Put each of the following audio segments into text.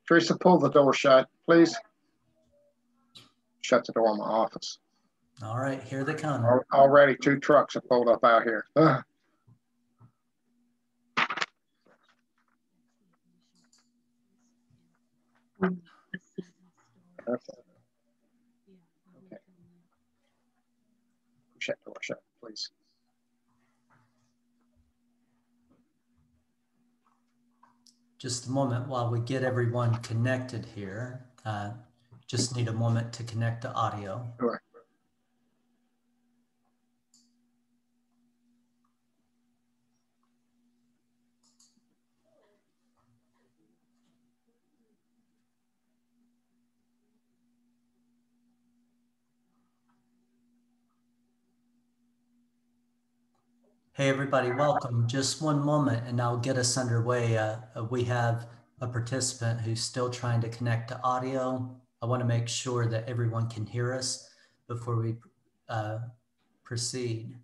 Teresa, pull the door shut, please. Shut the door in my office. All right, here they come. Already 2 trucks have pulled up out here. Ugh. Okay. Shut the door shut, please. Just a moment while we get everyone connected here. Just need a moment to connect to audio. Sure. Hey everybody, welcome. Just one moment and I'll get us underway. We have a participant who's still trying to connect to audio. I want to make sure that everyone can hear us before we proceed.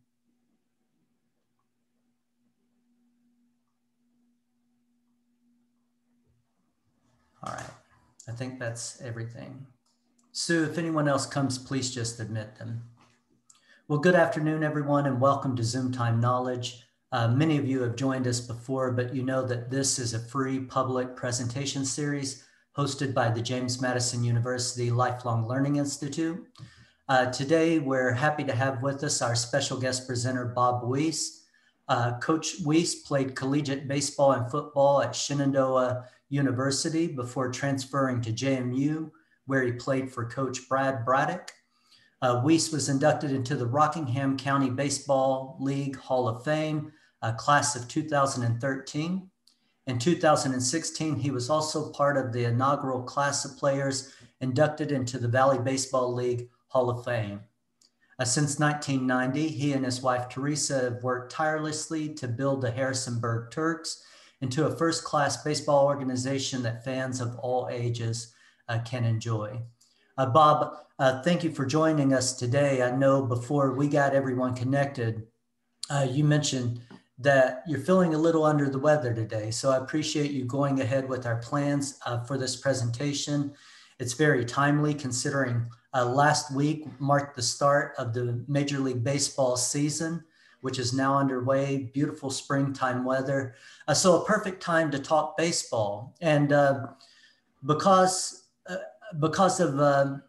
All right, I think that's everything. Sue, if anyone else comes, please just admit them. Well, good afternoon, everyone, and welcome to Zoom Time Knowledge. Many of you have joined us before, but you know that this is a free public presentation series hosted by the James Madison University Lifelong Learning Institute. Today, we're happy to have with us our special guest presenter, Bob Wease. Coach Wease played collegiate baseball and football at Shenandoah University before transferring to JMU, where he played for Coach Brad Braddock. Wease was inducted into the Rockingham County Baseball League Hall of Fame, class of 2013. In 2016, he was also part of the inaugural class of players inducted into the Valley Baseball League Hall of Fame. Since 1990, he and his wife, Teresa, have worked tirelessly to build the Harrisonburg Turks into a first-class baseball organization that fans of all ages can enjoy. Bob, thank you for joining us today. I know before we got everyone connected, you mentioned that you're feeling a little under the weather today. So I appreciate you going ahead with our plans for this presentation. It's very timely considering last week marked the start of the Major League Baseball season, which is now underway, beautiful springtime weather. So a perfect time to talk baseball. And because of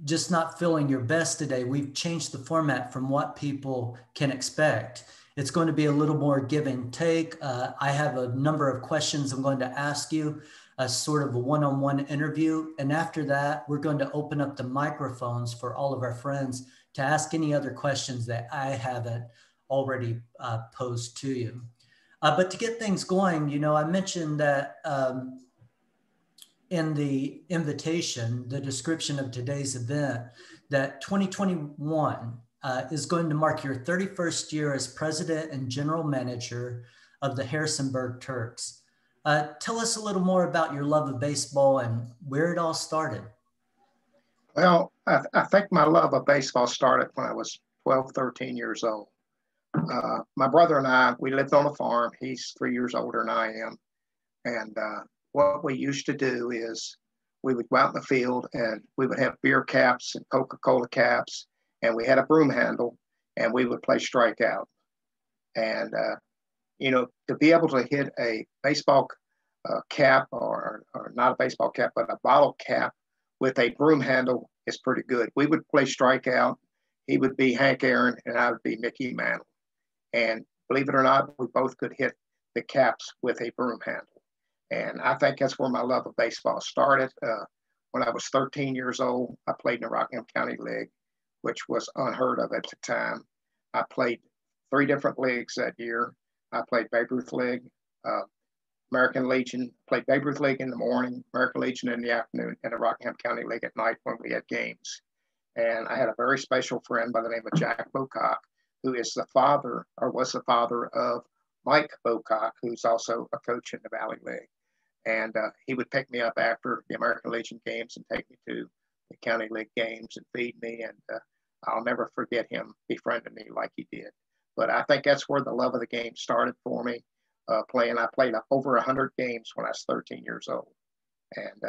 just not feeling your best today, we've changed the format from what people can expect. It's going to be a little more give and take. I have a number of questions I'm going to ask you, a sort of a one-on-one interview. And after that, we're going to open up the microphones for all of our friends to ask any other questions that I haven't already posed to you. But to get things going, you know, I mentioned that in the invitation, the description of today's event, that 2021 is going to mark your 31st year as president and general manager of the Harrisonburg Turks. Tell us a little more about your love of baseball and where it all started. Well, I think my love of baseball started when I was 12, 13 years old. My brother and I, we lived on a farm. He's 3 years older than I am. And what we used to do is we would go out in the field and we would have beer caps and Coca-Cola caps, and we had a broom handle, and we would play strikeout. And, you know, to be able to hit a baseball cap or not a baseball cap, but a bottle cap with a broom handle is pretty good. We would play strikeout. He would be Hank Aaron, and I would be Mickey Mantle. And believe it or not, we both could hit the caps with a broom handle. And I think that's where my love of baseball started. When I was 13 years old, I played in the Rockingham County League, which was unheard of at the time. I played 3 different leagues that year. I played Babe Ruth League, American Legion, played Babe Ruth League in the morning, American Legion in the afternoon, and the Rockingham County League at night when we had games. And I had a very special friend by the name of Jack Bocock, who is the father, or was the father of Mike Bocock, who's also a coach in the Valley League. And he would pick me up after the American Legion games and take me to the County League games and feed me. And I'll never forget him befriending me like he did. But I think that's where the love of the game started for me. playing. I played over 100 games when I was 13 years old. And,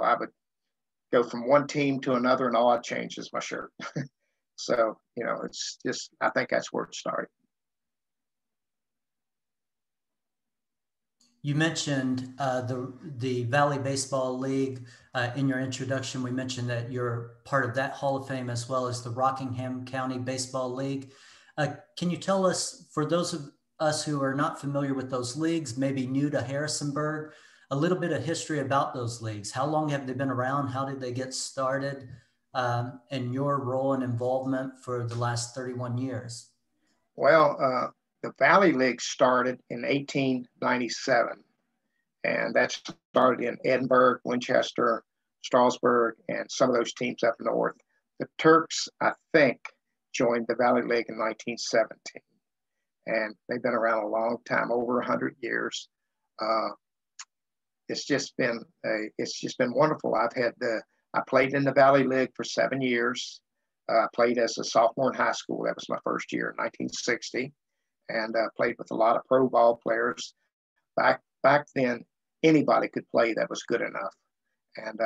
I would go from one team to another and all I changed is my shirt. So, it's just, I think that's where it started. You mentioned the Valley Baseball League in your introduction. We mentioned that you're part of that Hall of Fame as well as the Rockingham County Baseball League. Can you tell us, for those of us who are not familiar with those leagues, maybe new to Harrisonburg, a little bit of history about those leagues? How long have they been around? How did they get started? And your role and involvement for the last 31 years? Well, the Valley League started in 1897, and that started in Edinburgh, Winchester, Strasburg, and some of those teams up north. The Turks, I think, joined the Valley League in 1917, and they've been around a long time, over 100 years. It's just been wonderful. I played in the Valley League for 7 years. I played as a sophomore in high school. That was my first year in 1960. And played with a lot of pro ball players. Back then, anybody could play that was good enough, and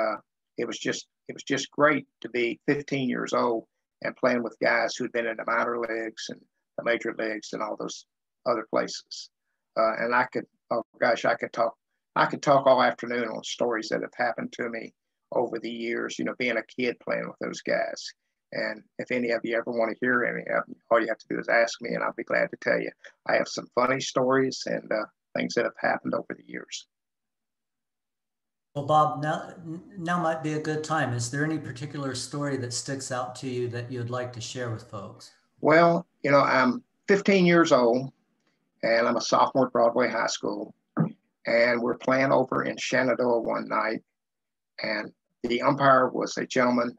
it was just great to be 15 years old and playing with guys who'd been in the minor leagues and the major leagues and all those other places. And I could talk all afternoon on stories that have happened to me over the years. Being a kid playing with those guys. And if any of you ever want to hear any of them, all you have to do is ask me, and I'll be glad to tell you. I have some funny stories and things that have happened over the years. Well, Bob, now might be a good time. Is there any particular story that sticks out to you that you'd like to share with folks? Well, I'm 15 years old, and I'm a sophomore at Broadway High School, and we're playing over in Shenandoah one night, and the umpire was a gentleman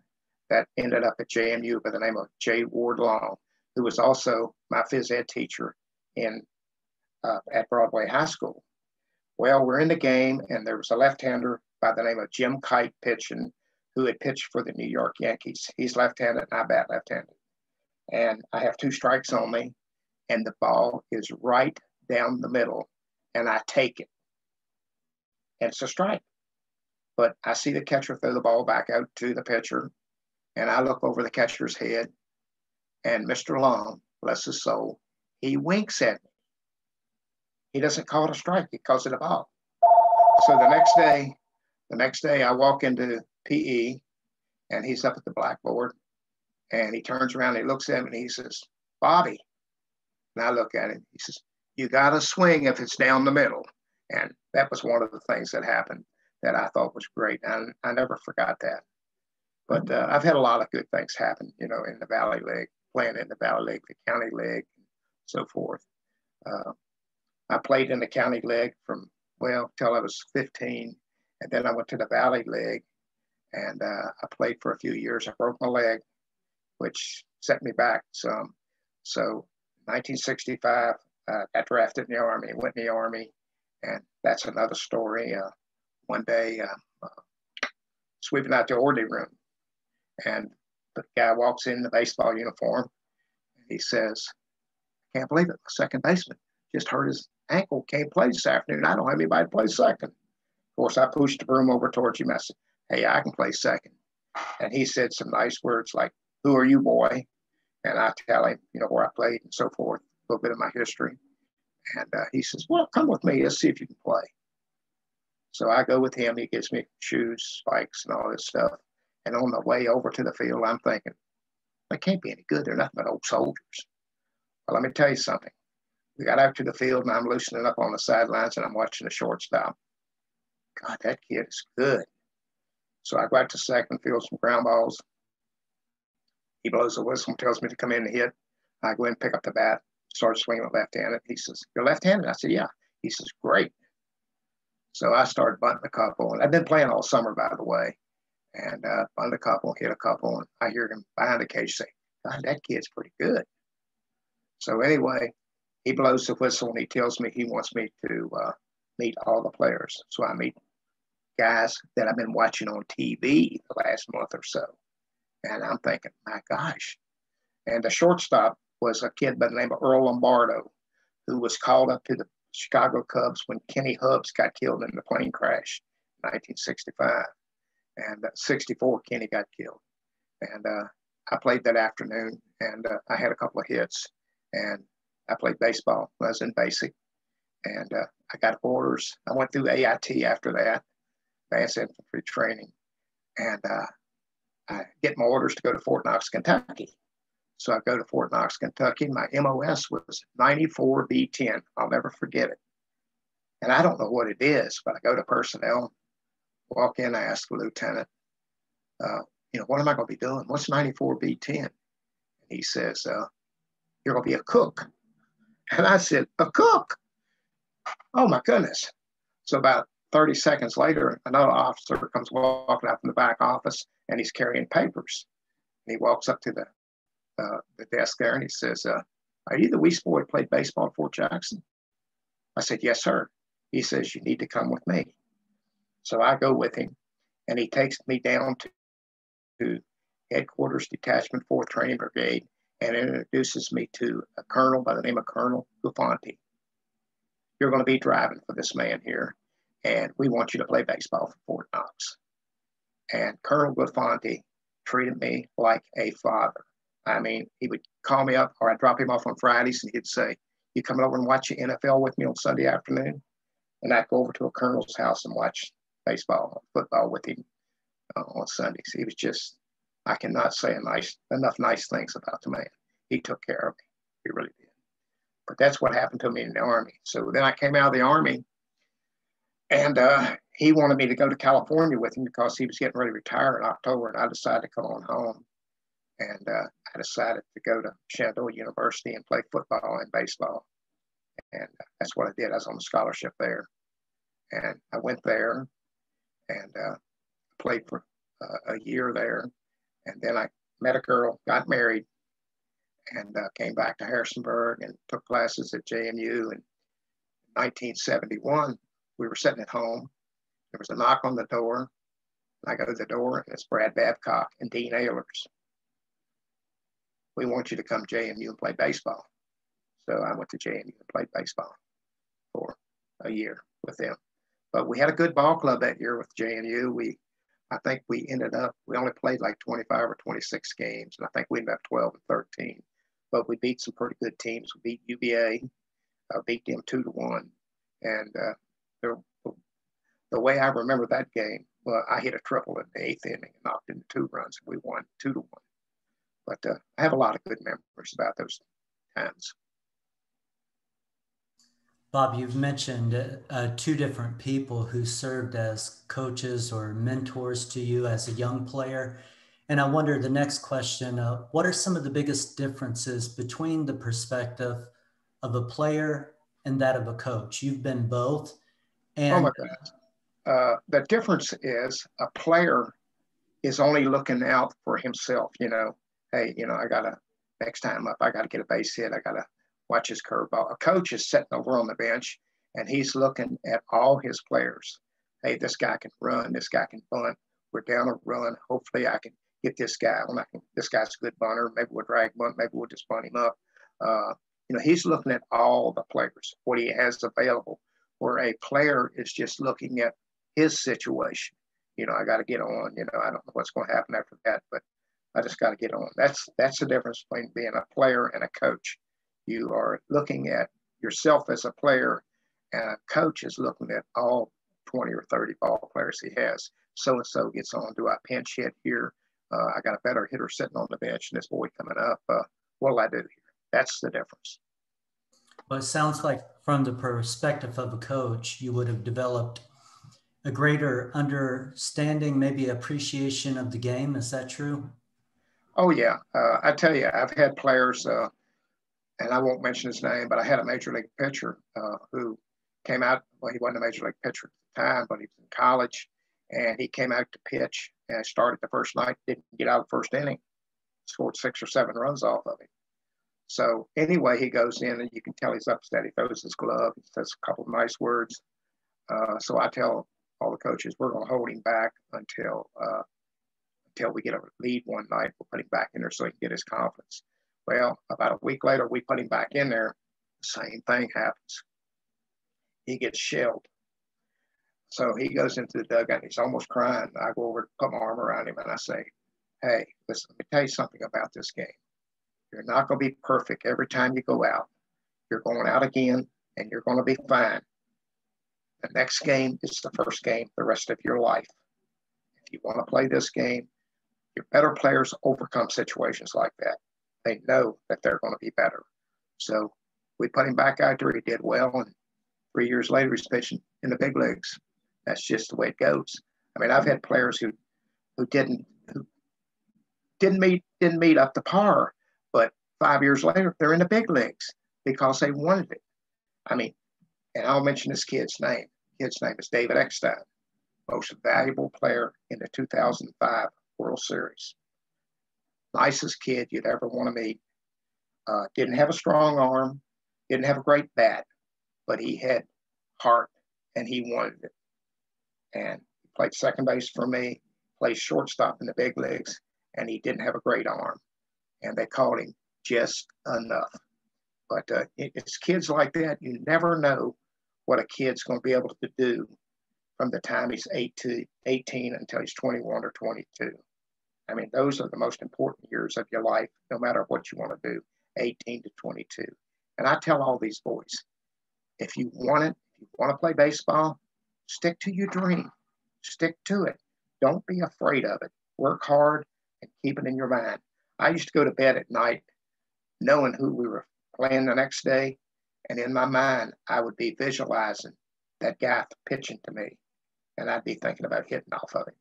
that ended up at JMU by the name of J. Ward Long, who was also my phys ed teacher at Broadway High School. Well, we're in the game, and there was a left-hander by the name of Jim Kite pitching, who had pitched for the New York Yankees. He's left-handed, and I bat left-handed. And I have 2 strikes on me, and the ball is right down the middle, and I take it. And it's a strike. But I see the catcher throw the ball back out to the pitcher, and I look over the catcher's head, and Mr. Long, bless his soul, he winks at me. He doesn't call it a strike, he calls it a ball. So the next day I walk into PE, and he's up at the blackboard, and he turns around, and he looks at me, and he says, "Bobby." And I look at him, he says, "You got to swing if it's down the middle." And that was one of the things that happened that I thought was great, and I never forgot that. But I've had a lot of good things happen, in the Valley League, playing in the Valley League, the County League, and so forth. I played in the County League till I was 15, and then I went to the Valley League, and I played for a few years. I broke my leg, which set me back some. So 1965, I got drafted in the Army, went in the Army, and that's another story. One day, sweeping out the orderly room, and the guy walks in the baseball uniform, and he says, "I can't believe it, my second baseman just hurt his ankle, can't play this afternoon. I don't have anybody to play second." Of course, I pushed the broom over towards him. I said, "Hey, I can play second." And he said some nice words like, "Who are you, boy?" And I tell him, where I played and so forth, a little bit of my history. And he says, "Well, come with me. Let's see if you can play." So I go with him. He gives me shoes, spikes, and all this stuff. And on the way over to the field, I'm thinking, they can't be any good. They're nothing but old soldiers. Well, let me tell you something. We got out to the field, and I'm loosening up on the sidelines, and I'm watching the shortstop. God, that kid is good. So I go out to second, field some ground balls. He blows the whistle and tells me to come in and hit. I go in, pick up the bat, start swinging left-handed. He says, "You're left-handed?" I said, "Yeah." He says, "Great." So I started bunting a couple, and I've been playing all summer, by the way. And bunt a couple, hit a couple, and I hear him behind the cage say, "God, that kid's pretty good." So anyway, he blows the whistle, and he tells me he wants me to meet all the players. So I meet guys that I've been watching on TV the last month or so. And I'm thinking, my gosh. And the shortstop was a kid by the name of Earl Lombardo, who was called up to the Chicago Cubs when Kenny Hubbs got killed in the plane crash in 1965. And 64, Kenny got killed. And I played that afternoon, and I had a couple of hits. And I played baseball. I was in basic. And I got orders. I went through AIT after that, Advanced Infantry Training. And I get my orders to go to Fort Knox, Kentucky. So I go to Fort Knox, Kentucky. My MOS was 94B10. I'll never forget it. And I don't know what it is, but I go to personnel, walk in, I ask the lieutenant, what am I going to be doing? What's 94B10? And he says, you're going to be a cook. And I said, a cook? Oh, my goodness. So about 30 seconds later, another officer comes walking out from the back office, and he's carrying papers. And he walks up to the desk there, and he says, are you the Wease boy who played baseball at Fort Jackson? I said, yes, sir. He says, you need to come with me. So I go with him, and he takes me down to Headquarters Detachment 4th Training Brigade and introduces me to a colonel by the name of Colonel Gufanti. You're going to be driving for this man here, and we want you to play baseball for Fort Knox. And Colonel Gufanti treated me like a father. I mean, he would call me up, or I'd drop him off on Fridays, and he'd say, you coming over and watch the NFL with me on Sunday afternoon? And I'd go over to a colonel's house and watch baseball, football with him on Sundays. He was just, I cannot say enough nice things about the man. He took care of me. He really did. But that's what happened to me in the Army. So then I came out of the Army, and he wanted me to go to California with him because he was getting ready to retire in October, and I decided to come on home. And I decided to go to Shenandoah University and play football and baseball. And that's what I did. I was on a scholarship there. And I went there and played for a year there. And then I met a girl, got married, and came back to Harrisonburg and took classes at JMU. In 1971, we were sitting at home. There was a knock on the door. And I go to the door, and it's Brad Babcock and Dean Ehlers. We want you to come to JMU and play baseball. So I went to JMU and played baseball for a year with them. But we had a good ball club that year with JMU. I think we only played like 25 or 26 games, and I think we ended up 12 and 13. But we beat some pretty good teams. We beat UVA, beat them 2-1. And the way I remember that game, well, I hit a triple in the 8th inning and knocked in 2 runs, and we won 2-1. But I have a lot of good memories about those times. Bob, you've mentioned 2 different people who served as coaches or mentors to you as a young player. And I wonder the next question, what are some of the biggest differences between the perspective of a player and that of a coach? You've been both. And oh my goodness. The difference is a player is only looking out for himself, Hey, next time up, I got to get a base hit. I got to watch his curveball. A coach is sitting over on the bench, and he's looking at all his players. Hey, this guy can run. This guy can bunt. We're down a run. Hopefully, I can get this guy. This guy's a good bunter. Maybe we'll drag bunt. Maybe we'll just bunt him up. He's looking at all the players, what he has available. Where a player is just looking at his situation. I got to get on. I don't know what's going to happen after that, but I just got to get on. That's the difference between being a player and a coach. You are looking at yourself as a player, and a coach is looking at all 20 or 30 ball players he has. So-and-so gets on. Do I pinch hit here? I got a better hitter sitting on the bench, and this boy coming up. What'll I do here? That's the difference. Well, it sounds like from the perspective of a coach, you would have developed a greater understanding, maybe appreciation of the game. Is that true? Oh, yeah. I tell you, I've had players, and I won't mention his name, but I had a major league pitcher who came out. Well, he wasn't a major league pitcher at the time, but he was in college, and he came out to pitch and started the first night, didn't get out of the first inning, scored 6 or 7 runs off of him. So anyway, he goes in, and you can tell he's upset. He throws his glove. He says a couple of nice words. So I tell all the coaches, we're going to hold him back until we get a lead one night. We'll put him back in there so he can get his confidence. Well, about a week later, we put him back in there. Same thing happens. he gets shelled. So he goes into the dugout, he's almost crying. I go over to put my arm around him and I say, hey, listen, let me tell you something about this game. You're not going to be perfect every time you go out. You're going out again and you're going to be fine. The next game is the first game the rest of your life. If you want to play this game, your better players overcome situations like that. They know that they're going to be better. So we put him back out there. He did well. And 3 years later, he's pitching in the big leagues. That's just the way it goes. I mean, I've had players who didn't meet up to par, but 5 years later, they're in the big leagues because they wanted it. I mean, and I'll mention this kid's name. His name is David Eckstein, most valuable player in the 2005 World Series. Nicest kid you'd ever want to meet. Didn't have a strong arm, didn't have a great bat, but he had heart and he wanted it. And he played second base for me, played shortstop in the big leagues, and he didn't have a great arm. And they called him just enough. But it's kids like that. You never know what a kid's going to be able to do from the time he's 18 until he's 21 or 22. I mean, those are the most important years of your life, no matter what you want to do, 18 to 22. And I tell all these boys, if you want it, if you want to play baseball, stick to your dream. Stick to it. Don't be afraid of it. Work hard and keep it in your mind. I used to go to bed at night knowing who we were playing the next day. And in my mind, I would be visualizing that guy pitching to me. And I'd be thinking about hitting off of him.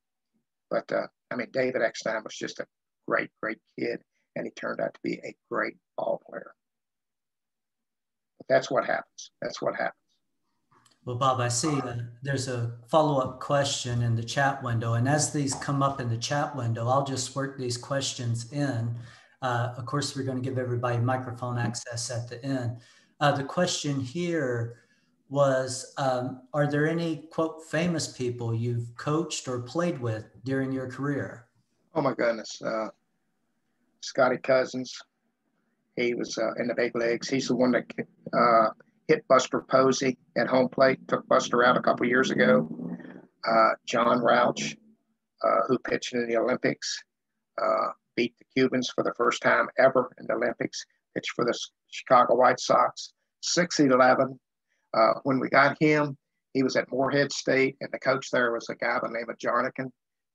But, I mean, David Eckstein was just a great, great kid. And he turned out to be a great ball player. But that's what happens. That's what happens. Well, Bob, I see there's a follow-up question in the chat window. And as these come up in the chat window, I'll just work these questions in. Of course, we're going to give everybody microphone access at the end. The question here was, are there any, quote, famous people you've coached or played with during your career? Oh, my goodness. Scotty Cousins. He was in the big leagues. He's the one that hit Buster Posey at home plate, took Buster out a couple years ago. John Rauch, who pitched in the Olympics, beat the Cubans for the first time ever in the Olympics, pitched for the Chicago White Sox, 6'11". When we got him, he was at Morehead State, and the coach there was a guy by the name of Jarnigan.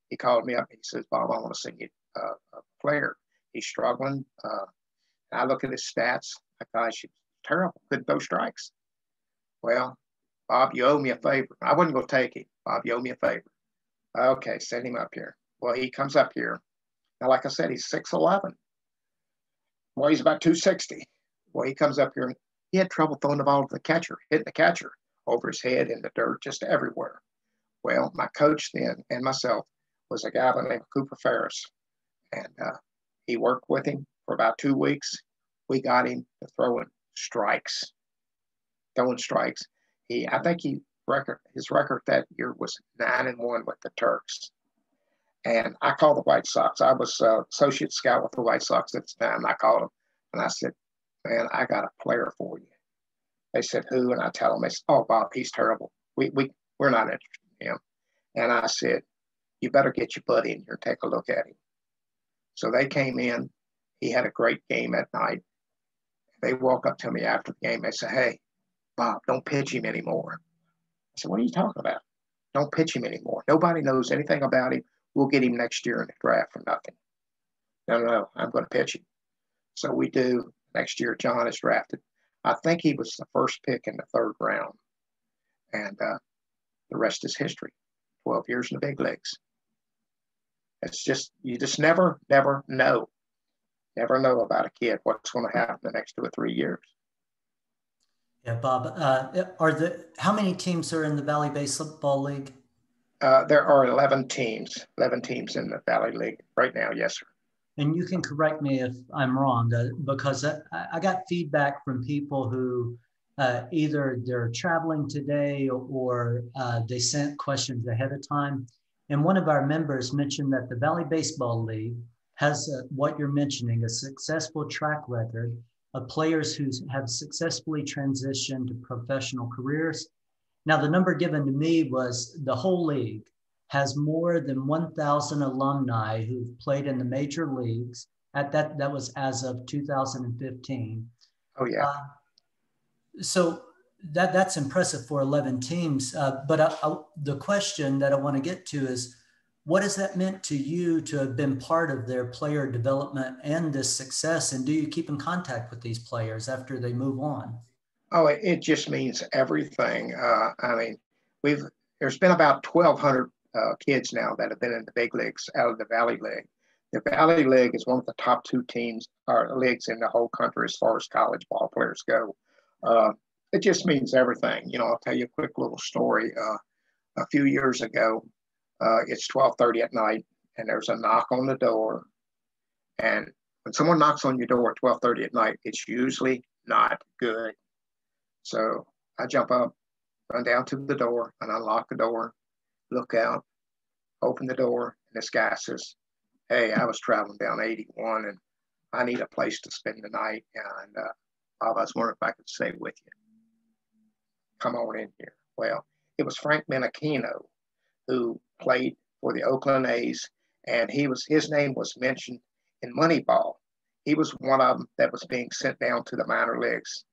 He called me up. He says, Bob, I want to send you a player. He's struggling. I look at his stats. I thought, he's terrible. Couldn't throw strikes. Well, Bob, you owe me a favor. I wasn't going to take him. Bob, you owe me a favor. Okay, send him up here. Well, he comes up here. Now, like I said, he's 6'11". Well, he's about 260. Well, he comes up here and he had trouble throwing the ball to the catcher, hitting the catcher over his head in the dirt, just everywhere. Well, my coach then and myself was a guy by the name of Cooper Ferris. And he worked with him for about 2 weeks. We got him to throwing strikes. I think his record that year was 9-1 with the Turks. And I called the White Sox. I was associate scout with the White Sox at the time. I called them and I said, man, I got a player for you. They said, who? And I tell them, they said, oh, Bob, he's terrible. We're not interested in him. And I said, you better get your buddy in here and take a look at him. So they came in. He had a great game at night. They walk up to me after the game. They say, hey, Bob, don't pitch him anymore. I said, what are you talking about? Don't pitch him anymore. Nobody knows anything about him. We'll get him next year in the draft for nothing. No, I'm going to pitch him. So we do. Next year, John is drafted. I think he was the first pick in the 3rd round. And the rest is history. 12 years in the big leagues. It's just, you just never know. Never know about a kid what's going to happen the next 2 or 3 years. Yeah, Bob, how many teams are in the Valley Baseball League? There are 11 teams in the Valley League right now. Yes, sir. And you can correct me if I'm wrong, because I got feedback from people who either they're traveling today or they sent questions ahead of time. And one of our members mentioned that the Valley Baseball League has what you're mentioning, a successful track record of players who have successfully transitioned to professional careers Now, the number given to me was the whole league has more than 1,000 alumni who've played in the major leagues. That was as of 2015. Oh, yeah. So that's impressive for 11 teams. But the question that I want to get to is, what has that meant to you to have been part of their player development and this success? And do you keep in contact with these players after they move on? Oh, it just means everything. I mean, there's been about 1,200 kids now that have been in the big leagues out of the Valley League. The Valley League is one of the top two teams or leagues in the whole country as far as college ball players go. It just means everything. You know, I'll tell you a quick little story. A few years ago, it's 12:30 at night, and there's a knock on the door. And when someone knocks on your door at 12:30 at night, it's usually not good. So I jump up, run down to the door, and unlock the door, look out, open the door, and this guy says, "Hey, I was traveling down 81, and I need a place to spend the night, and I was wondering if I could stay with you. Come on in here." Well, it was Frank Menachino, who played for the Oakland A's, and his name was mentioned in Moneyball. He was one of them that was being sent down to the minor leagues.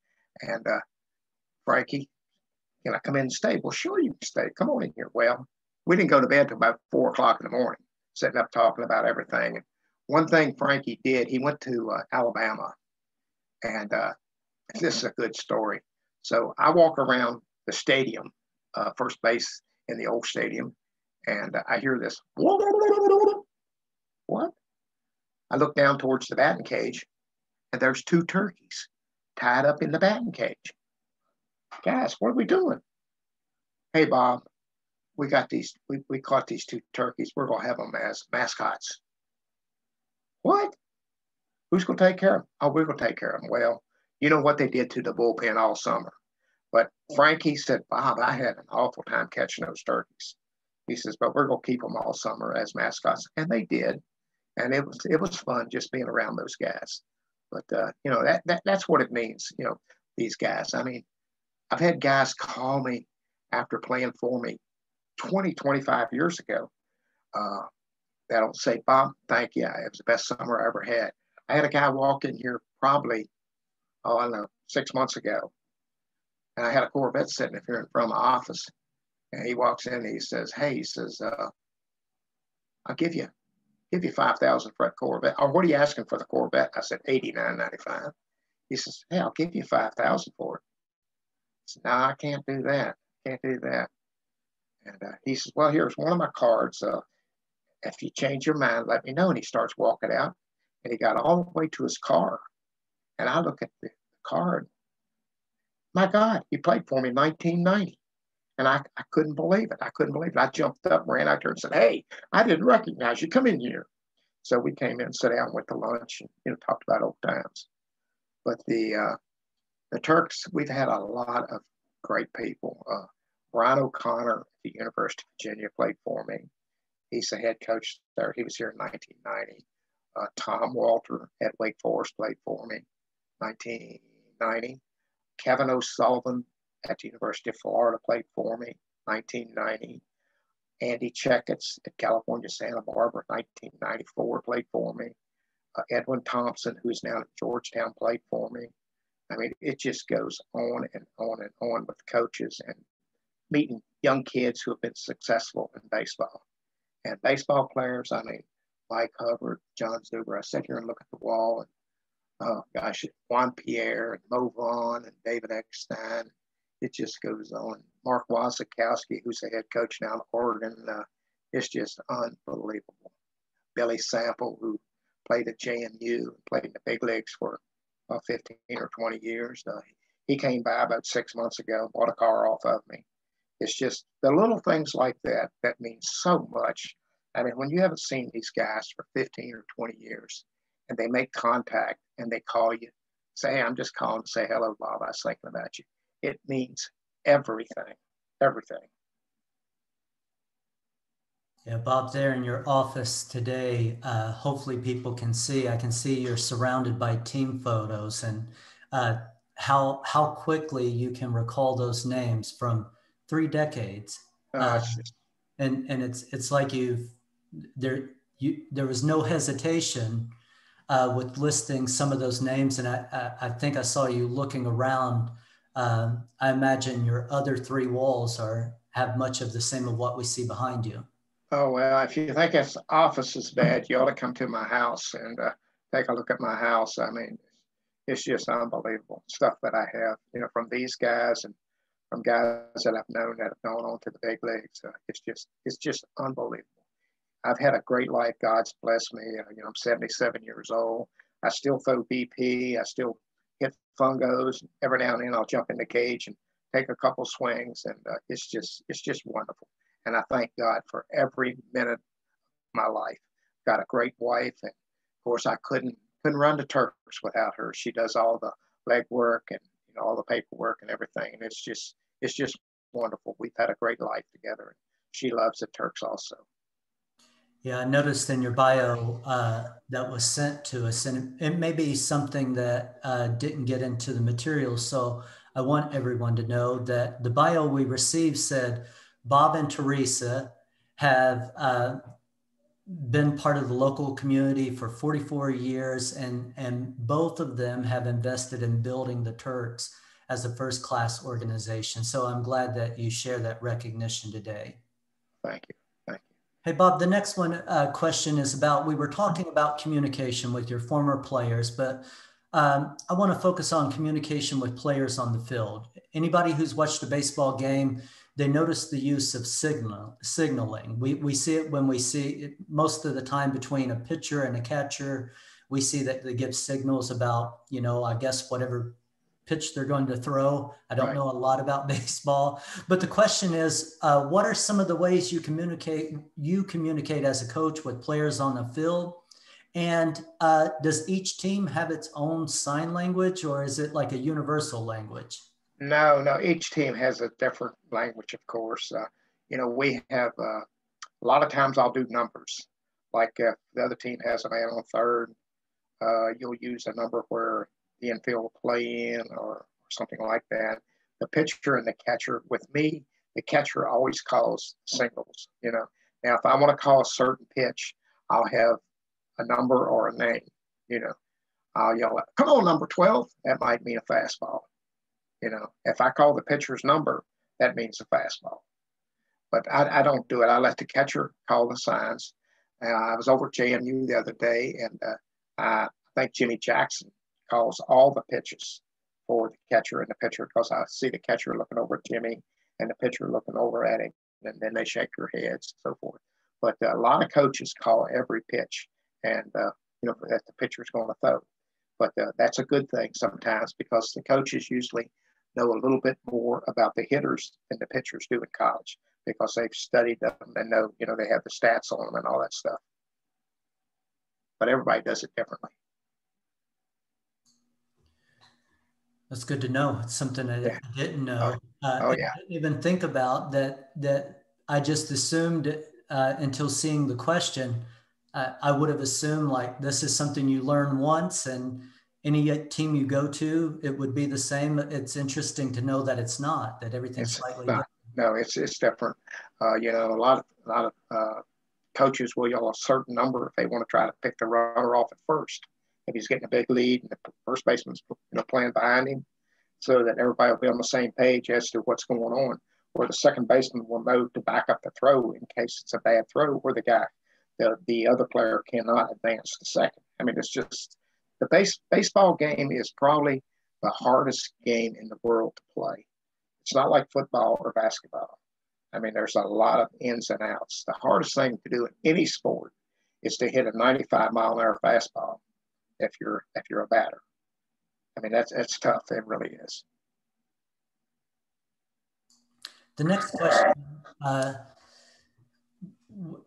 And Frankie, can I come in and stay? Well, sure, you can stay. Come on in here. Well, we didn't go to bed till about 4 o'clock in the morning, sitting up talking about everything. And one thing Frankie did, he went to Alabama. And this is a good story. So I walk around the stadium, first base in the old stadium, and I hear this. What? I look down towards the batting cage, and there's 2 turkeys tied up in the batting cage. Guys, what are we doing? Hey, Bob, we got these. We caught these 2 turkeys. We're gonna have them as mascots. What? Who's gonna take care of them? Oh, we're gonna take care of them. Well, you know what they did to the bullpen all summer. But Frankie said, "Bob, I had an awful time catching those turkeys." He says, "But we're gonna keep them all summer as mascots," and they did. And it was fun just being around those guys. But you know, that's what it means. You know, these guys. I mean, I've had guys call me after playing for me 20, 25 years ago. That'll say, "Bob, thank you. It was the best summer I ever had." I had a guy walk in here probably, I don't know, 6 months ago. And I had a Corvette sitting up here in front of my office. And he walks in and he says, "Hey," he says, "I'll give you 5,000 for that Corvette." "Oh, what are you asking for the Corvette?" I said, $89.95. He says, "Hey, I'll give you 5,000 for it." I said, "No, I can't do that. Can't do that." And he says, "Well, here's one of my cards. If you change your mind, let me know." And he starts walking out, and he got all the way to his car. And I look at the card. My God, he played for me in 1990. And I couldn't believe it. I couldn't believe it. I jumped up, ran out there and said, "Hey, I didn't recognize you. Come in here." So we came in, sat down, went to lunch, and talked about old times. But the Turks, we've had a lot of great people. Brian O'Connor at the University of Virginia played for me. He's the head coach there. He was here in 1990. Tom Walter at Wake Forest played for me, 1990. Kevin O'Sullivan at the University of Florida played for me, 1990. Andy Checketts at California Santa Barbara, 1994, played for me. Edwin Thompson, who's now at Georgetown, played for me. I mean, it just goes on and on and on with coaches and meeting young kids who have been successful in baseball. And baseball players, I mean, Mike Hubbard, John Zuber. I sit here and look at the wall, and oh gosh, Juan Pierre and Mo Vaughn and David Eckstein. It just goes on. Mark Wasikowski, who's the head coach now in Oregon, it's just unbelievable. Billy Sample, who played at JMU, played in the big leagues for 15 or 20 years. He came by about 6 months ago, bought a car off of me. It's just the little things like that that mean so much. I mean, when you haven't seen these guys for 15 or 20 years and they make contact and they call you, say, "Hey, I'm just calling to say hello, Bob. I was thinking about you." It means everything, everything. Yeah, Bob, there in your office today, hopefully people can see, I can see you're surrounded by team photos, and how quickly you can recall those names from decades. It's just, And it's like there was no hesitation with listing some of those names. And I think I saw you looking around. I imagine your other 3 walls have much of the same of what we see behind you. oh, well, if you think this office is bad, you ought to come to my house and take a look at my house. I mean, it's just unbelievable stuff that I have, you know, from these guys and from guys that I've known that have gone on to the big leagues. It's just unbelievable. I've had a great life. God's blessed me. You know, I'm 77 years old. I still throw BP. I still hit fungos. Every now and then I'll jump in the cage and take a couple swings, and it's just wonderful. And I thank God for every minute of my life. Got a great wife, and of course I couldn't run the Turks without her. She does all the legwork and, you know, all the paperwork and everything. And it's just wonderful. We've had a great life together, and she loves the Turks also. Yeah, I noticed in your bio that was sent to us, and it may be something that didn't get into the materials. So I want everyone to know that the bio we received said Bob and Teresa have been part of the local community for 44 years, and both of them have invested in building the Turks as a first-class organization. So I'm glad that you share that recognition today. Thank you. Hey, Bob, the next question is about, we were talking about communication with your former players, but I want to focus on communication with players on the field. Anybody who's watched a baseball game, they notice the use of signaling. We see it when we see it most of the time between a pitcher and a catcher. We see that they give signals about, you know, I guess whatever pitch they're going to throw. I don't know a lot about baseball, but the question is, what are some of the ways you communicate as a coach with players on the field? And does each team have its own sign language, or is it like a universal language? No, each team has a different language, of course. You know, we have a lot of times I'll do numbers. Like if the other team has a man on third, you'll use a number where the infield will play in or something like that. The pitcher and the catcher, with me, the catcher always calls signals, you know. Now, if I want to call a certain pitch, I'll have a number or a name, you know. I'll yell, come on, number 12. That might mean a fastball. You know, if I call the pitcher's number, that means a fastball. But I don't do it. I let the catcher call the signs. I was over at JMU the other day, and I think Jimmy Jackson calls all the pitches for the catcher and the pitcher, because I see the catcher looking over at Jimmy and the pitcher looking over at him, and then they shake their heads and so forth. But a lot of coaches call every pitch, and you know, that the pitcher's going to throw. But that's a good thing sometimes, because the coaches usually know a little bit more about the hitters than the pitchers do in college, because they've studied them and know, you know, they have the stats on them and all that stuff. But everybody does it differently. That's good to know. It's something I didn't know. I didn't even think about that I just assumed until seeing the question. I would have assumed like this is something you learn once, and any team you go to, it would be the same. It's interesting to know that it's not, that everything's slightly different. No, it's different. You know, a lot of coaches will yell a certain number if they want to try to pick the runner off at first. If he's getting a big lead and the first baseman's, you know, playing behind him, so that everybody will be on the same page as to what's going on. Or the second baseman will know to back up the throw in case it's a bad throw, where the other player cannot advance to second. I mean, it's just the baseball game is probably the hardest game in the world to play. It's not like football or basketball. I mean, there's a lot of ins and outs. The hardest thing to do in any sport is to hit a 95-mile-an-hour fastball if you're a batter. I mean, that's tough. It really is. The next question,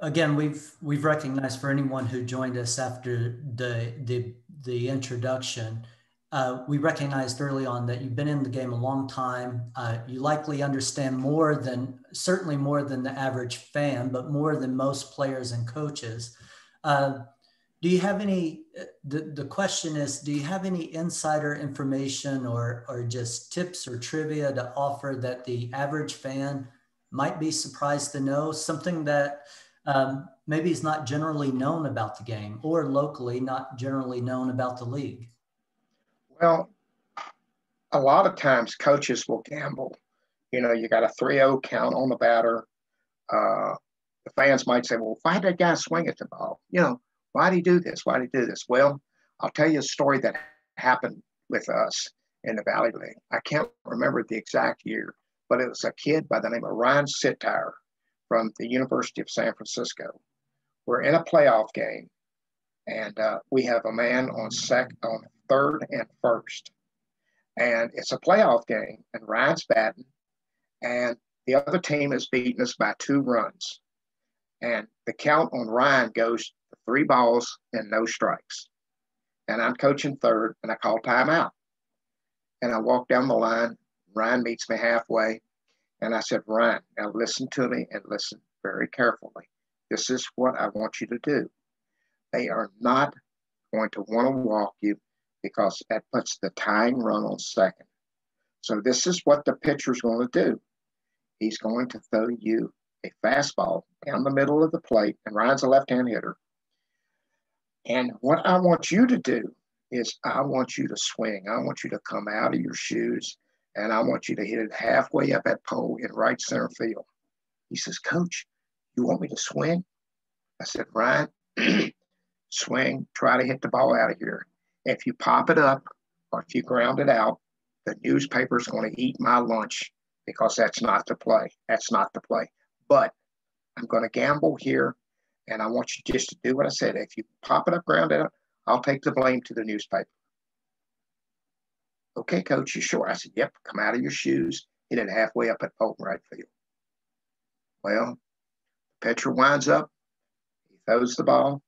again, we've recognized, for anyone who joined us after the introduction, we recognized early on that you've been in the game a long time. You likely understand certainly more than the average fan, but more than most players and coaches. Do you have any, the question is, do you have any insider information or just tips or trivia to offer that the average fan might be surprised to know? Something that maybe is not generally known about the game, or locally not generally known about the league? Well, a lot of times coaches will gamble. You know, you got a 3-0 count on the batter. The fans might say, well, why did that guy swing at the ball? You know, why did he do this? Why did he do this? Well, I'll tell you a story that happened with us in the Valley League. I can't remember the exact year, but it was a kid by the name of Ryan Sittire from the University of San Francisco. We're in a playoff game, and we have a man on third and first. And it's a playoff game, and Ryan's batting, and the other team is beating us by 2 runs. And the count on Ryan goes to 3 balls and no strikes. And I'm coaching third, and I call timeout. And I walk down the line. Ryan meets me halfway. And I said, Ryan, now listen to me and listen very carefully. This is what I want you to do. They are not going to want to walk you because that puts the tying run on second. So this is what the pitcher's going to do. He's going to throw you a fastball down the middle of the plate, and Ryan's a left-hand hitter. And what I want you to do is I want you to swing. I want you to come out of your shoes, and I want you to hit it halfway up that pole in right center field. He says, Coach, you want me to swing? I said, Ryan, swing, try to hit the ball out of here. If you pop it up or if you ground it out, the newspaper's going to eat my lunch because that's not the play. That's not the play. But I'm going to gamble here, and I want you just to do what I said. If you pop it up, ground it up, I'll take the blame to the newspaper. Okay, Coach, you sure? I said, yep, come out of your shoes, hit it halfway up at pole right field. Well, the pitcher winds up, he throws the ball,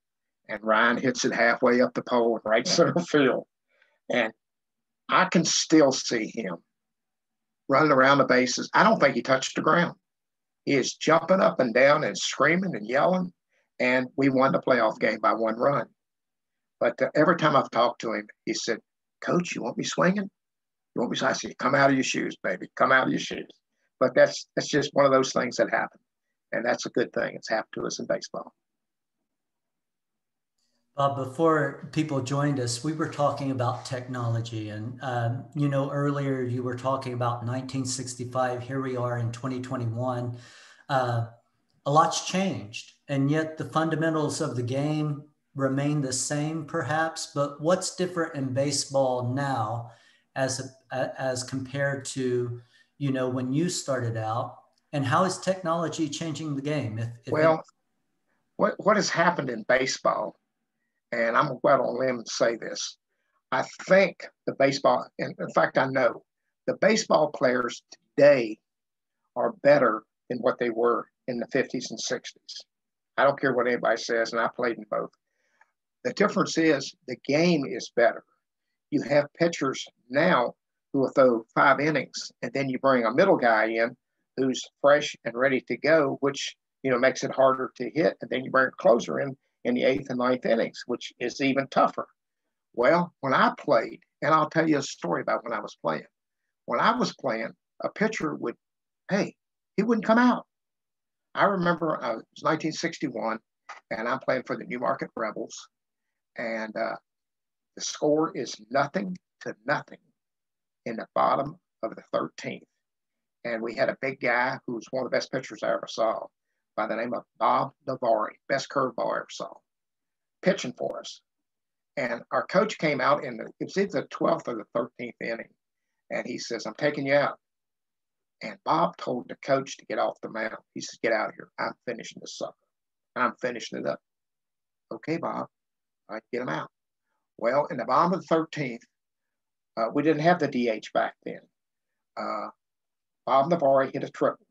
and Ryan hits it halfway up the pole in right center field. And I can still see him running around the bases. I don't think he touched the ground. He is jumping up and down and screaming and yelling, and we won the playoff game by 1 run. But every time I've talked to him, he said, Coach, you want me swinging? You want me? I said, come out of your shoes, baby. Come out of your shoes. But that's just one of those things that happen. And that's a good thing. It's happened to us in baseball. Bob, before people joined us, we were talking about technology. And, you know, earlier you were talking about 1965. Here we are in 2021. A lot's changed. And yet the fundamentals of the game remain the same, perhaps. But what's different in baseball now as compared to, you know, when you started out? And how is technology changing the game? What has happened in baseball, and I'm going to go out on a limb and say this, I think the baseball, and in fact, I know the baseball players today are better than what they were in the 50s and 60s. I don't care what anybody says, and I played in both. The difference is the game is better. You have pitchers now who will throw 5 innings, and then you bring a middle guy in who's fresh and ready to go, which, you know, makes it harder to hit. And then you bring a closer in the 8th and 9th innings, which is even tougher. Well, when I played, and I'll tell you a story about when I was playing. When I was playing, a pitcher would, he wouldn't come out. I remember it was 1961, and I'm playing for the Newmarket Rebels, and the score is 0-0 in the bottom of the 13th. And we had a big guy who was one of the best pitchers I ever saw by the name of Bob Wease, best curveball I ever saw, pitching for us. And our coach came out it was either the 12th or the 13th inning. And he says, I'm taking you out. And Bob told the coach to get off the mound. He says, get out of here. I'm finishing this sucker. I'm finishing it up. Okay, Bob. All right, get him out. Well, in the bottom of the 13th, we didn't have the DH back then. Bob Navarre hit a triple.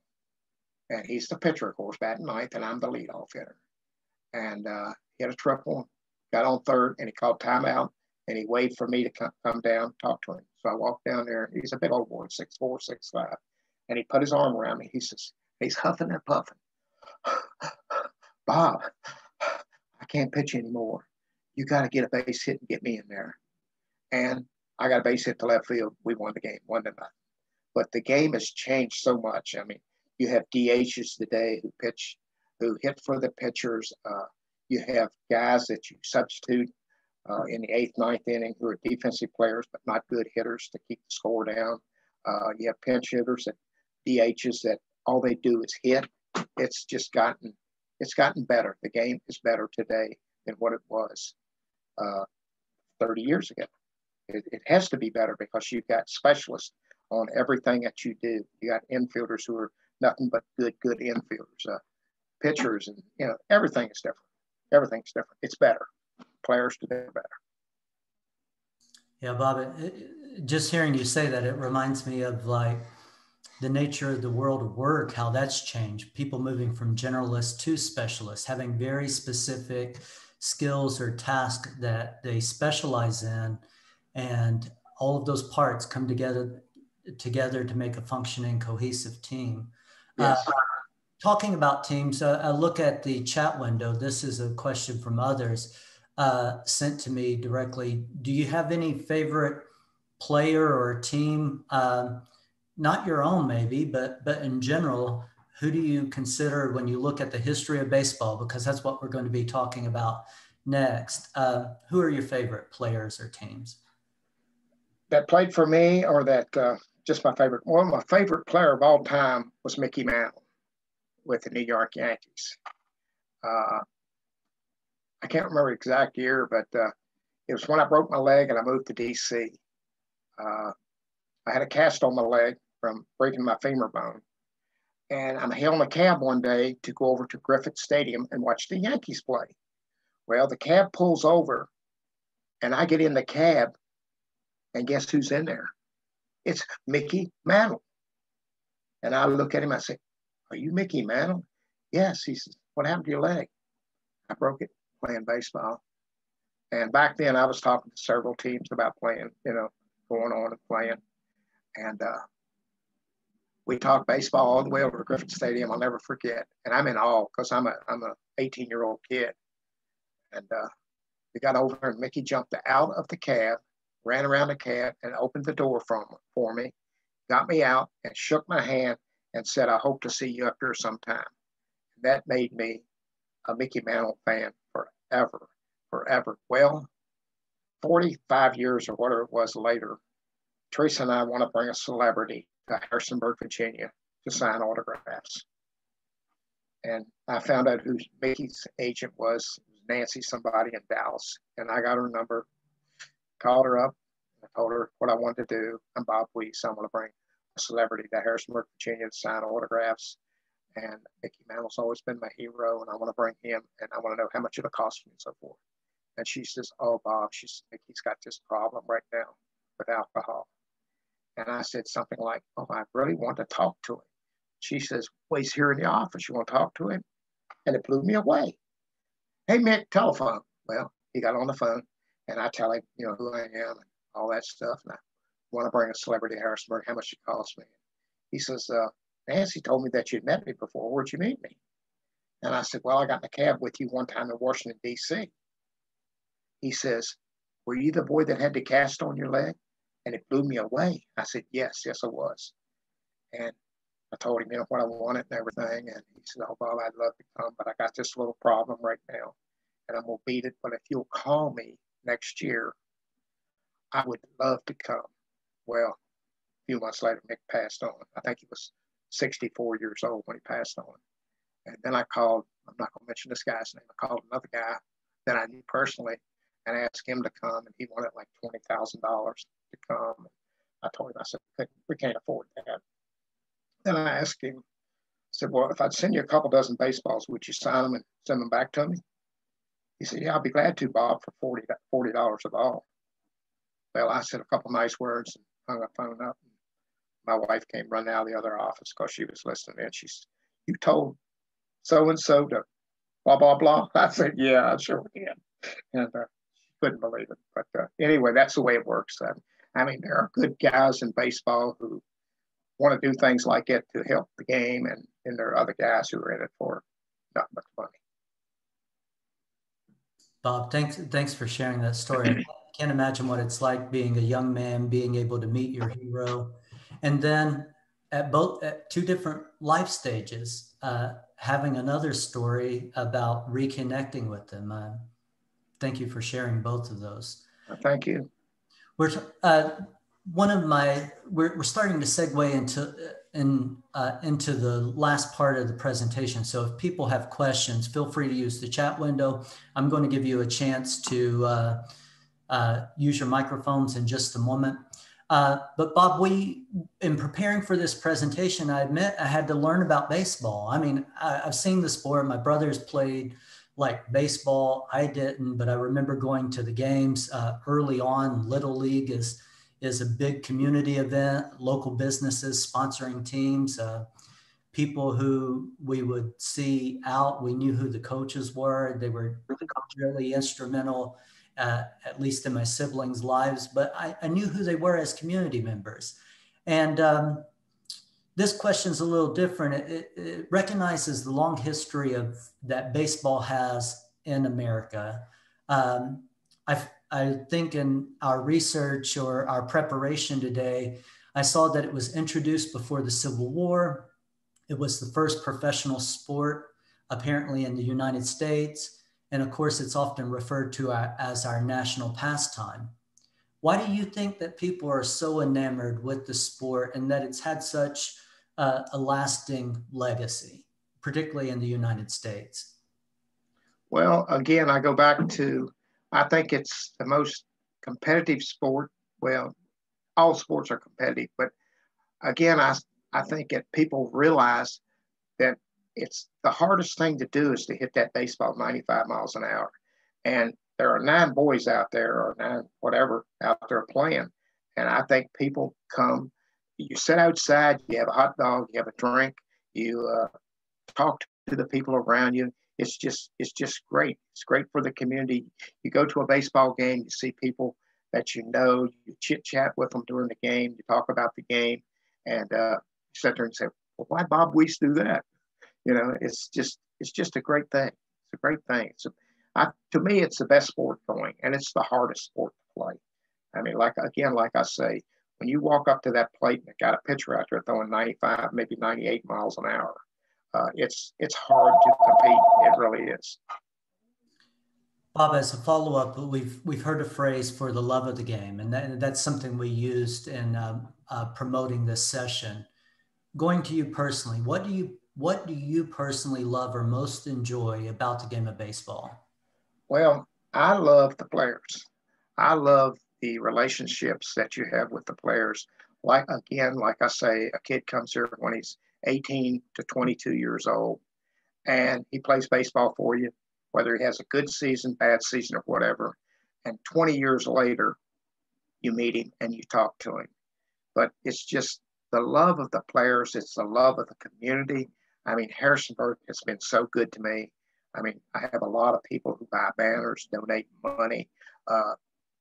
And he's the pitcher, of course, batting 9th, and I'm the leadoff hitter. And he hit a triple, got on third, and he called timeout, and he waved for me to come down, talk to him. So I walked down there. He's a big old boy, 6'4", 6'5". And he put his arm around me. He says, he's huffing and puffing. Bob, I can't pitch anymore. you got to get a base hit and get me in there. And I got a base hit to left field. We won the game, 1-0. But the game has changed so much. I mean, you have DHs today who hit for the pitchers. You have guys that you substitute in the 8th, 9th inning who are defensive players, but not good hitters to keep the score down. You have pinch hitters and DHs that all they do is hit. It's gotten better. The game is better today than what it was 30 years ago. It has to be better because you've got specialists on everything that you do. You got infielders who are nothing but good infielders, pitchers, and everything is different. Everything's different. It's better. Players today are better. Yeah, Bob, just hearing you say that, it reminds me of like the nature of the world of work, how that's changed. People moving from generalists to specialists, having very specific skills or tasks that they specialize in, and all of those parts come together to make a functioning, cohesive team. Yes. Talking about teams, I look at the chat window. This is a question from others sent to me directly. Do you have any favorite player or team, not your own maybe, but in general, who do you consider when you look at the history of baseball? Because that's what we're going to be talking about next. Who are your favorite players or teams? That played for me, or that just my favorite? Well, my favorite player of all time was Mickey Mantle with the New York Yankees. I can't remember the exact year, but it was when I broke my leg and I moved to DC. I had a cast on my leg from breaking my femur bone. And I'm hailing a cab one day to go over to Griffith Stadium and watch the Yankees play. Well, the cab pulls over and I get in the cab, and guess who's in there? It's Mickey Mantle. And I look at him, I say, "Are you Mickey Mantle?" "Yes." He says, "What happened to your leg?" "I broke it playing baseball." And back then I was talking to several teams about playing, going on and playing. And we talked baseball all the way over to Griffith Stadium. I'll never forget. And I'm in awe because I'm a 18-year-old kid. And we got over and Mickey jumped out of the cab, ran around the cab and opened the door for me, got me out and shook my hand and said, "I hope to see you up here sometime." That made me a Mickey Mantle fan forever. Well, 45 years or whatever it was later, Teresa and I want to bring a celebrity to Harrisonburg, Virginia to sign autographs. And I found out who Mickey's agent was. It was Nancy somebody in Dallas. And I got her number, called her up, and I told her what I wanted to do. I'm Bob Wease. I want to bring a celebrity to Harrisonburg, Virginia to sign autographs. And Mickey Mantle's always been my hero, and I want to bring him, and I want to know how much it'll cost me and so forth. And she says, "Oh, Bob," she says, "Mickey's got this problem right now with alcohol." And I said something like, "Oh, I really want to talk to him." She says, "Well, he's here in the office. You want to talk to him?" And it blew me away. "Hey, Mick, telephone." Well, he got on the phone, and I tell him, who I am and all that stuff. And I want to bring a celebrity to Harrisonburg. How much it costs me? He says, "Nancy told me that you'd met me before. Where'd you meet me?" And I said, "Well, I got in a cab with you one time in Washington, D.C. He says, "Were you the boy that had the cast on your leg?" And it blew me away. I said, yes, I was. And I told him, what I wanted and everything. And he said, "Oh, Bob, I'd love to come, but I got this little problem right now, and I'm going to beat it. But if you'll call me next year, I would love to come." Well, a few months later, Mick passed on. I think he was 64 years old when he passed on. And then I called, I'm not going to mention this guy's name, I called another guy that I knew personally and asked him to come, and he wanted like $20,000 to come. And I told him, I said, "We can't afford that." Then I asked him, I said, "Well, if I'd send you a couple dozen baseballs, would you sign them and send them back to me?" He said, "Yeah, I'll be glad to, Bob, for $40 a ball." Well, I said a couple nice words and hung the phone up. My wife came running out of the other office because she was listening in. She said, "You told so-and-so to blah, blah, blah?" I said, "Yeah, I sure did." And couldn't believe it. But anyway, that's the way it works. I mean, there are good guys in baseball who want to do things like it to help the game, and there are other guys who are in it for not much money. Bob, thanks for sharing that story. I can't imagine what it's like being a young man, being able to meet your hero, and then at two different life stages, having another story about reconnecting with them. Thank you for sharing both of those. Thank you. We're we're starting to segue into the last part of the presentation. So if people have questions, feel free to use the chat window. I'm going to give you a chance to use your microphones in just a moment. But Bob, in preparing for this presentation, I admit I had to learn about baseball. I mean, I've seen the sport. My brothers played like baseball. I didn't, but I remember going to the games early on. Little League is a big community event, local businesses sponsoring teams, people who we would see out. We knew who the coaches were. They were really instrumental, at least in my siblings' lives, but I knew who they were as community members. And this question is a little different. It recognizes the long history of that baseball has in America. I think in our research or our preparation today, I saw that it was introduced before the Civil War. It was the first professional sport, apparently in the United States. And of course, it's often referred to as our national pastime. Why do you think that people are so enamored with the sport and that it's had such a lasting legacy, particularly in the United States? Well, again, I go back to, I think it's the most competitive sport. Well, all sports are competitive, but again, I think that people realize that it's the hardest thing to do is to hit that baseball 95 miles an hour. And there are 9 boys out there, or 9 whatever out there playing. And I think people come, you sit outside, you have a hot dog, you have a drink, you talk to the people around you. It's just great. It's great for the community. You go to a baseball game, you see people that you know, you chit chat with them during the game, you talk about the game, and you sit there and say, well, why'd Bob Wease do that? You know, it's just a great thing. It's a great thing. To me, it's the best sport going, and it's the hardest sport to play. I mean, like I say, when you walk up to that plate and got a pitcher out there throwing 95, maybe 98 miles an hour, it's hard to compete. It really is. Bob, as a follow-up, we've heard a phrase for the love of the game, and that's something we used in promoting this session. Going to you personally, what do you personally love or most enjoy about the game of baseball? Well, I love the players. I love the relationships that you have with the players. Like I say, a kid comes here when he's 18 to 22 years old, and he plays baseball for you, whether he has a good season, bad season, or whatever. And 20 years later, you meet him and you talk to him. But it's just the love of the players. It's the love of the community. I mean, Harrisonburg has been so good to me. I mean, I have a lot of people who buy banners, donate money.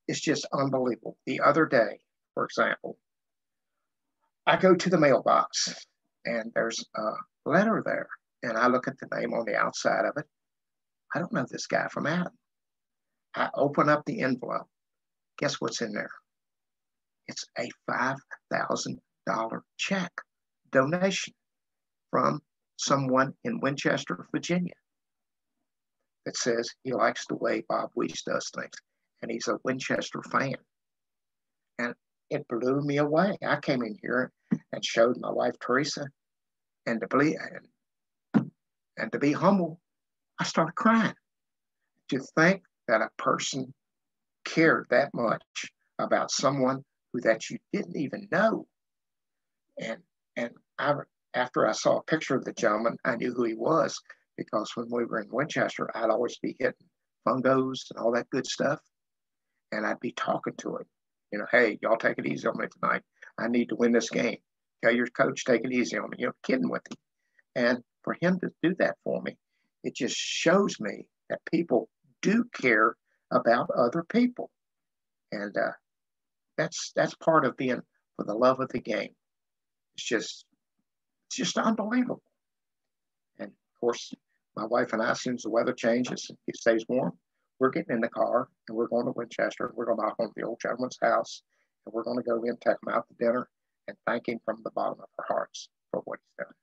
It's just unbelievable. The other day, for example, I go to the mailbox and there's a letter there. And I look at the name on the outside of it. I don't know this guy from Adam. I open up the envelope. Guess what's in there? It's a $5,000 check donation from someone in Winchester, Virginia, that says he likes the way Bob Wease does things, and he's a Winchester fan. And it blew me away. I came in here and showed my wife, Teresa, and to be humble, I started crying. To think that a person cared that much about someone that you didn't even know. And after I saw a picture of the gentleman, I knew who he was, because when we were in Winchester, I'd always be hitting fungos and all that good stuff. And I'd be talking to him, you know, hey, y'all take it easy on me tonight. I need to win this game. Tell your coach, take it easy on me, you know, kidding with him. And for him to do that for me, it just shows me that people do care about other people. And that's part of being for the love of the game. It's just unbelievable. And of course, my wife and I, as soon as the weather changes, it stays warm, we're getting in the car and we're going to Winchester. We're going to knock on the old gentleman's house and we're going to go in, take him out to dinner and thank him from the bottom of our hearts for what he's done.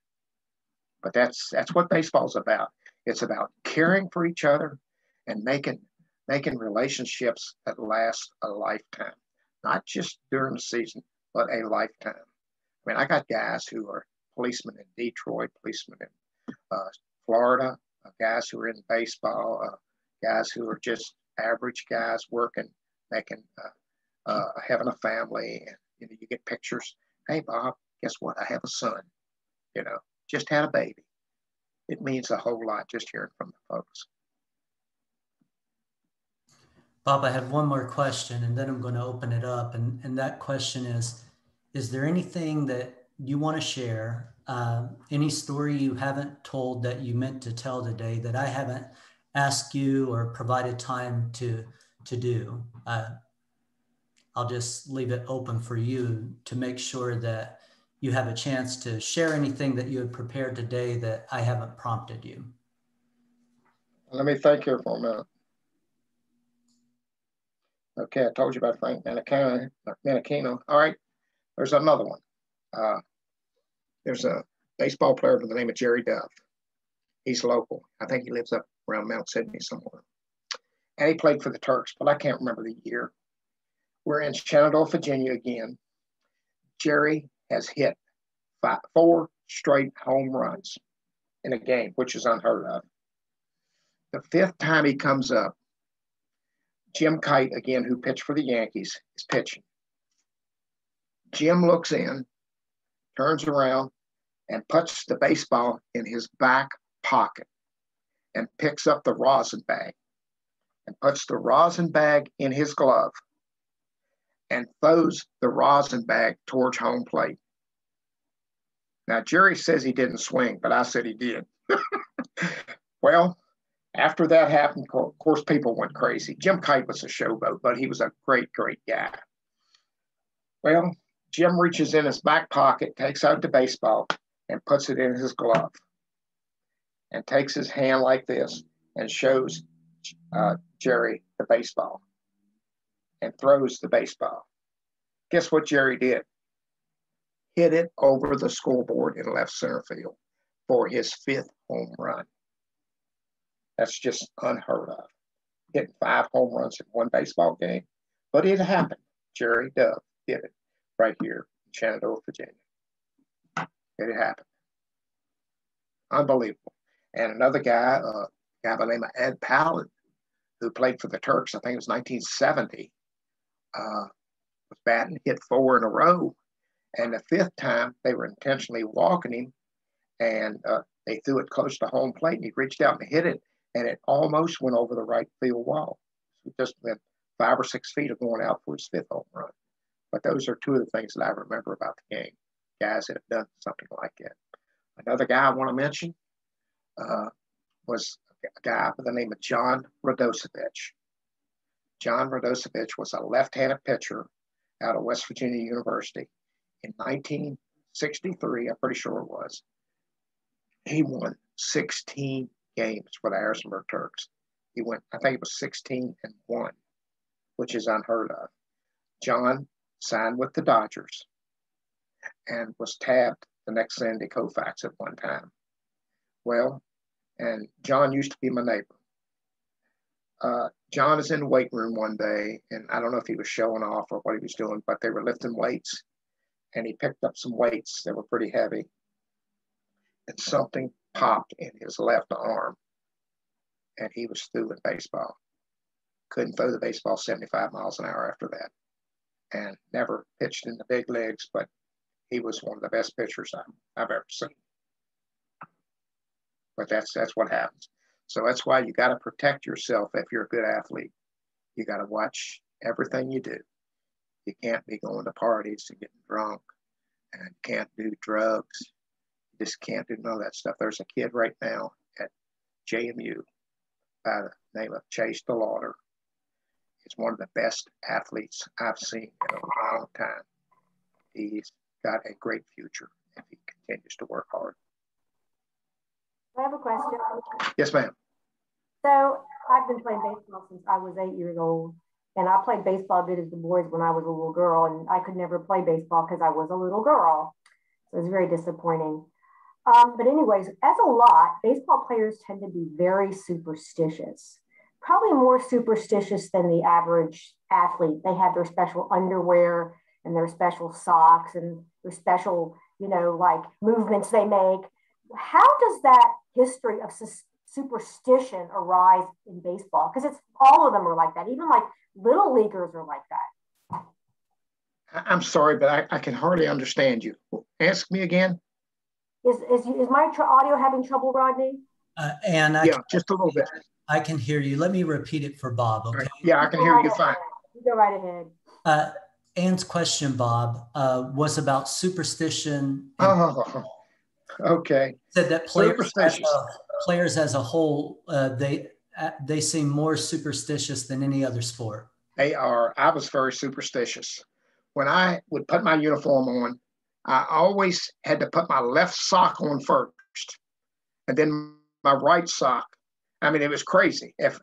But that's what baseball's about. It's about caring for each other and making relationships that last a lifetime, not just during the season, but a lifetime. I mean, I got guys who are policemen in Detroit, policemen in Florida, guys who are in baseball, guys who are just average guys working, making, having a family. And you get pictures. Hey, Bob, guess what? I have a son. Just had a baby. It means a whole lot just hearing from the folks. Bob, I have one more question and then I'm going to open it up. And that question is there anything that you want to share? Any story you haven't told that you meant to tell today that I haven't asked you or provided time to do? I'll just leave it open for you to make sure that you have a chance to share anything that you had prepared today that I haven't prompted you. Let me think here for a minute. Okay, I told you about Frank Menachino. All right, there's another one. There's a baseball player by the name of Jerry Duff. He's local. I think he lives up around Mount Sydney somewhere. And he played for the Turks, but I can't remember the year. We're in Shenandoah, Virginia again. Jerry has hit 4 straight home runs in a game, which is unheard of. The 5th time he comes up, Jim Kite, again, who pitched for the Yankees, is pitching. Jim looks in, turns around, and puts the baseball in his back pocket and picks up the rosin bag and puts the rosin bag in his glove and throws the rosin bag towards home plate. Now, Jerry says he didn't swing, but I said he did. Well, after that happened, of course, people went crazy. Jim Kite was a showboat, but he was a great, great guy. Well, Jim reaches in his back pocket, takes out the baseball, and puts it in his glove, and takes his hand like this and shows Jerry the baseball and throws the baseball. Guess what Jerry did? Hit it over the scoreboard in left center field for his 5th home run. That's just unheard of. Hitting 5 home runs in one baseball game. But it happened. Jerry Duff did it right here in Shenandoah, Virginia. It happened. Unbelievable. And another guy, a guy by the name of Ed Palin, who played for the Turks, I think it was 1970, was batting, hit 4 in a row. And the 5th time, they were intentionally walking him, and they threw it close to home plate, and he reached out and hit it, and it almost went over the right field wall. It just went 5 or 6 feet of going out for his 5th home run. But those are 2 of the things that I remember about the game, guys that have done something like that. Another guy I want to mention was a guy by the name of John Radosovich. John Radosovich was a left-handed pitcher out of West Virginia University. In 1963, I'm pretty sure it was, he won 16 games for the Harrisonburg Turks. He went, I think it was 16-1, which is unheard of. John signed with the Dodgers and was tabbed the next Sandy Koufax at one time. Well, and John used to be my neighbor. John is in the weight room one day, and I don't know if he was showing off or what he was doing, but they were lifting weights, and he picked up some weights that were pretty heavy, and something popped in his left arm, and he was through in baseball. Couldn't throw the baseball 75 miles an hour after that, and never pitched in the big leagues, but he was one of the best pitchers I've ever seen. But that's what happens. So that's why you got to protect yourself if you're a good athlete. You got to watch everything you do. You can't be going to parties and getting drunk, and can't do drugs. You just can't do none of that stuff. There's a kid right now at JMU by the name of Chase DeLauder. He's one of the best athletes I've seen in a long time. He's got a great future if he continues to work hard. I have a question. Yes, ma'am. So I've been playing baseball since I was 8 years old. And I played baseball good as the boys when I was a little girl. And I could never play baseball because I was a little girl. So it was very disappointing. But anyways, as a lot, baseball players tend to be very superstitious, probably more superstitious than the average athlete. They have their special underwear and their special socks and their special, like movements they make. How does that history of superstition arise in baseball? Because it's all of them are like that. Even like little leaguers are like that. I'm sorry, but I can hardly understand you. Ask me again. Is my audio having trouble, Rodney? And just a little bit. I can hear you. Let me repeat it for Bob, okay? Yeah, I can hear you fine. You go right ahead. Anne's question, Bob, was about superstition. Okay. Said that players as a whole, they seem more superstitious than any other sport. They are. I was very superstitious. When I would put my uniform on, I always had to put my left sock on first, and then my right sock. I mean, it was crazy. If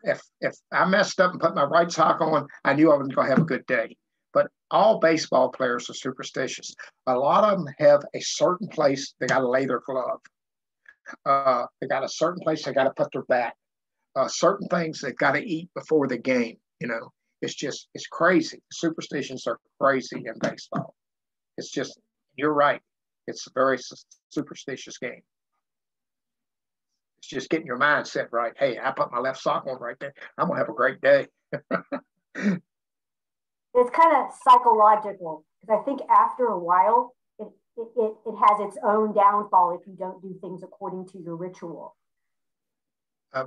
I messed up and put my right sock on, I knew I wasn't going to have a good day. But all baseball players are superstitious. A lot of them have a certain place they got to lay their glove. They got a certain place they got to put their bat. Certain things they've got to eat before the game. It's crazy. Superstitions are crazy in baseball. It's just, you're right. It's a very superstitious game. It's just getting your mindset right. Hey, I put my left sock on right there. I'm going to have a great day. It's kind of psychological, because I think after a while, it has its own downfall if you don't do things according to your ritual.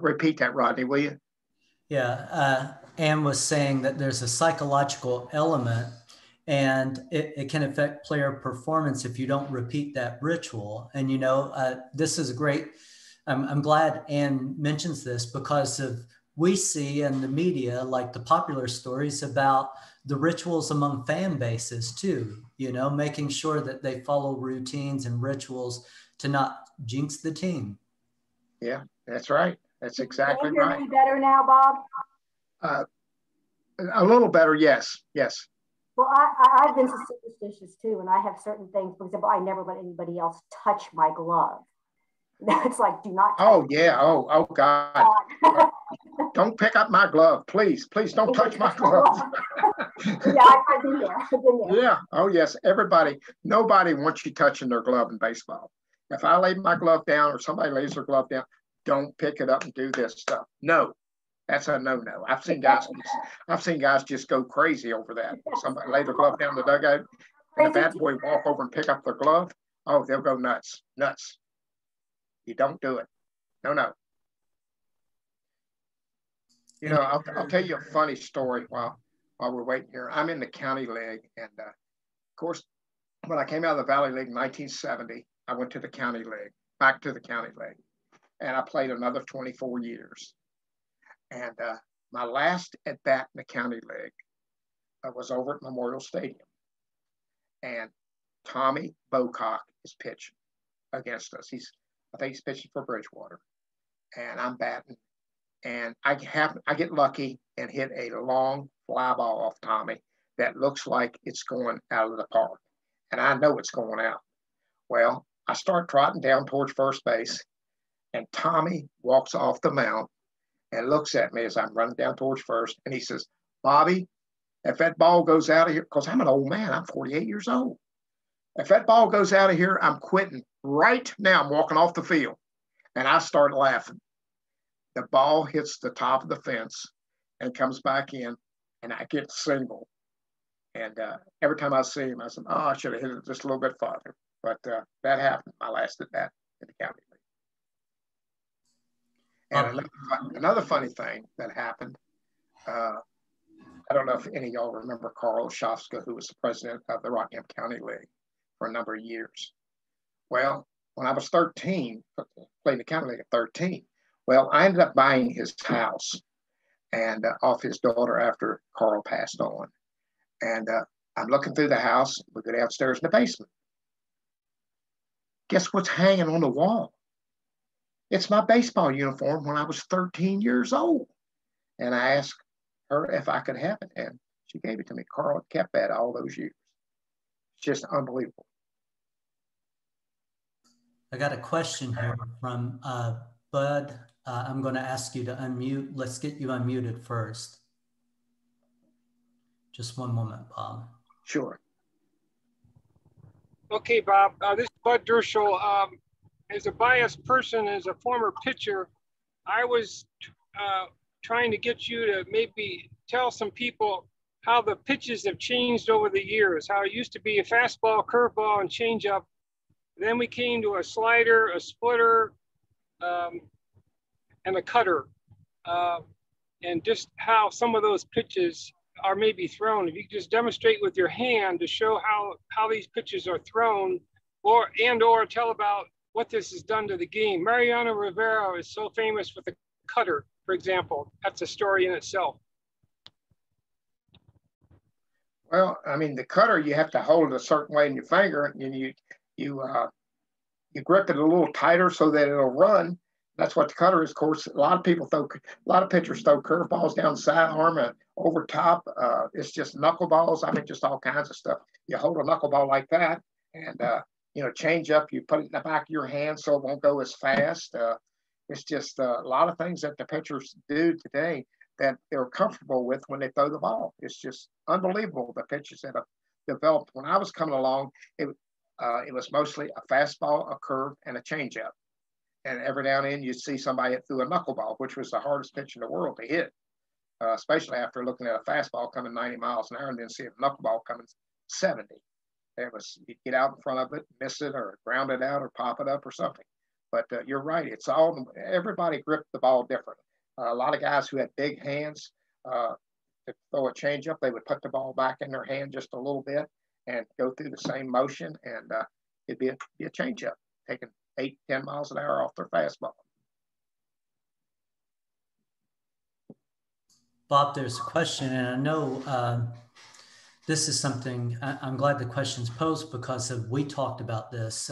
Repeat that, Rodney, will you? Yeah, Anne was saying that there's a psychological element, and it can affect player performance if you don't repeat that ritual. And, this is a great, I'm glad Anne mentions this, because we see in the media, like the popular stories about the rituals among fan bases too, making sure that they follow routines and rituals to not jinx the team. Yeah, that's right. That's exactly right. Can you hear me better now, Bob? A little better, yes. Well, I've been superstitious too, and I have certain things. For example, I never let anybody else touch my glove. It's like, do not touch. Oh, yeah. Oh, God. Don't pick up my glove, please. Please don't touch my glove. Yeah, I've been there. Yeah. Oh, yes. Nobody wants you touching their glove in baseball. If I lay my glove down or somebody lays their glove down, don't pick it up and do this stuff. No, that's a no-no. I've seen guys just go crazy over that. Somebody lay their glove down the dugout, and the bat boy walk over and pick up their glove. Oh, they'll go nuts. You don't do it. No. I'll tell you a funny story while we're waiting here. I'm in the county league, and of course, when I came out of the Valley League in 1970, I went to the county league, back to the county league, and I played another 24 years. And my last at bat in the county league was over at Memorial Stadium, and Tommy Bocock is pitching against us. I think he's pitching for Bridgewater, and I'm batting. And I get lucky and hit a long fly ball off Tommy that looks like it's going out of the park. And I know it's going out. Well, I start trotting down towards first base, and Tommy walks off the mound and looks at me as I'm running down towards first. And he says, "Bobby, if that ball goes out of here," because I'm an old man, I'm 48 years old. "If that ball goes out of here, I'm quitting right now. I'm walking off the field." And I start laughing. The ball hits the top of the fence and comes back in, and I get single. And every time I see him, I said, "Oh, I should have hit it just a little bit farther." But that happened. I lasted that in the county league. And another funny thing that happened, I don't know if any of y'all remember Carl Shofska, who was the president of the Rockingham County League for a number of years. Well, when I was 13, played the county league at 13, well, I ended up buying his house and off his daughter after Carl passed on. And I'm looking through the house. We go downstairs in the basement. Guess what's hanging on the wall? It's my baseball uniform when I was 13 years old. And I asked her if I could have it, and she gave it to me. Carl kept that all those years. It's just unbelievable. I got a question here from Bud. I'm going to ask you to unmute. Let's get you unmuted first. Just one moment, Bob. Sure. Okay, Bob. This is Bud Dershel. As a biased person, as a former pitcher, I was trying to get you to maybe tell some people how the pitches have changed over the years, how it used to be a fastball, curveball, and changeup. Then we came to a slider, a splitter, and a cutter. And just how some of those pitches are maybe thrown. If you could just demonstrate with your hand to show how these pitches are thrown, or tell about what this has done to the game. Mariano Rivera is so famous with the cutter, for example. That's a story in itself. Well, I mean, the cutter, you have to hold it a certain way in your finger, and you grip it a little tighter so that it'll run. That's what the cutter is. Of course, a lot of pitchers throw curveballs down the sidearm and over top. It's just knuckleballs. I mean, just all kinds of stuff. You hold a knuckleball like that, and change up. You put it in the back of your hand so it won't go as fast. It's just a lot of things that the pitchers do today that they're comfortable with when they throw the ball. It's just unbelievable, the pitches that have developed. When I was coming along, it was mostly a fastball, a curve, and a changeup. And every now and then you'd see somebody hit through a knuckleball, which was the hardest pitch in the world to hit, especially after looking at a fastball coming 90 miles an hour and then see a knuckleball coming 70. You'd get out in front of it, miss it, or ground it out, or pop it up, or something. But you're right. Everybody gripped the ball different. A lot of guys who had big hands to throw a changeup, they would put the ball back in their hand just a little bit and go through the same motion, and it'd be a changeup, taking 8-10 miles an hour off their fastball. Bob, there's a question, and I know this is something, I'm glad the question's posed because we talked about this.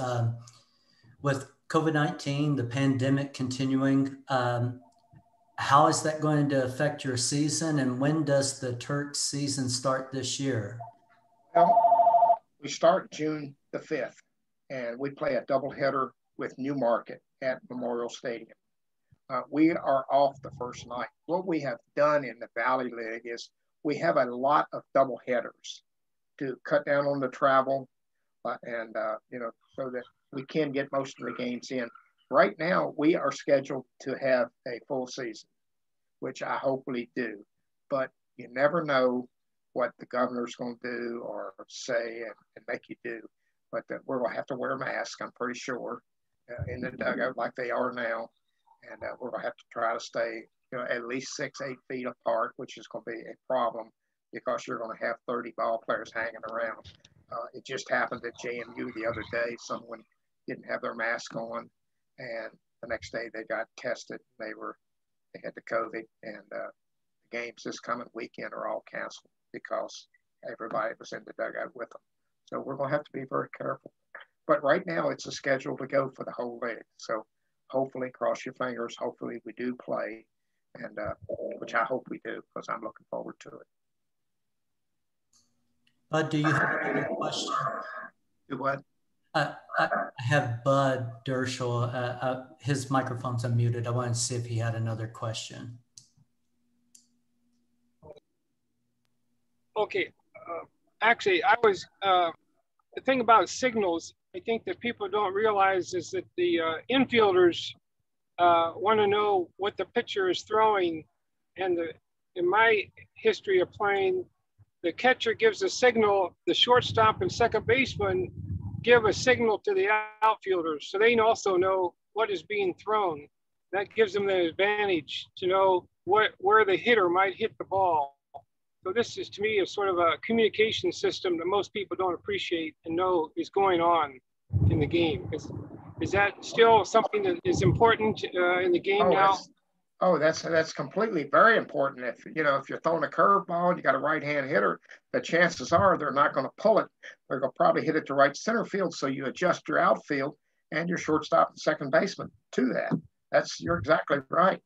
With COVID-19, the pandemic continuing, how is that going to affect your season, and when does the Turks season start this year? Well, we start June the 5th, and we play a doubleheader with Newmarket at Memorial Stadium. We are off the first night. What we have done in the Valley League is we have a lot of doubleheaders to cut down on the travel, and so that we can get most of the games in. Right now, we are scheduled to have a full season, which I hopefully do. But you never know what the governor's going to do or say and make you do. But we're going to have to wear masks, I'm pretty sure, in the dugout like they are now. And we're going to have to try to stay at least 6-8 feet apart, which is going to be a problem because you're going to have 30 ball players hanging around. It just happened at JMU the other day. Someone didn't have their mask on, and the next day they got tested. They had the COVID, and the games this coming weekend are all canceled because everybody was in the dugout with them. So we're going to have to be very careful. But right now it's a schedule to go for the whole league. So hopefully, cross your fingers, hopefully we do play, and which I hope we do because I'm looking forward to it. Bud, do you have any question? Do what? I have Bud Dershel. His microphone's unmuted. I wanted to see if he had another question. Okay. Actually, the thing about signals, I think that people don't realize is that the infielders want to know what the pitcher is throwing. And in my history of playing, the catcher gives a signal, the shortstop and second baseman give a signal to the outfielders so they also know what is being thrown. That gives them the advantage to know where the hitter might hit the ball. So this is, to me, a sort of a communication system that most people don't appreciate and know is going on in the game. Is that still something that is important in the game now? That's completely very important. If you're throwing a curveball and you got a right-hand hitter, the chances are they're not going to pull it. They're going to probably hit it to right center field. So you adjust your outfield and your shortstop and second baseman to that. You're exactly right.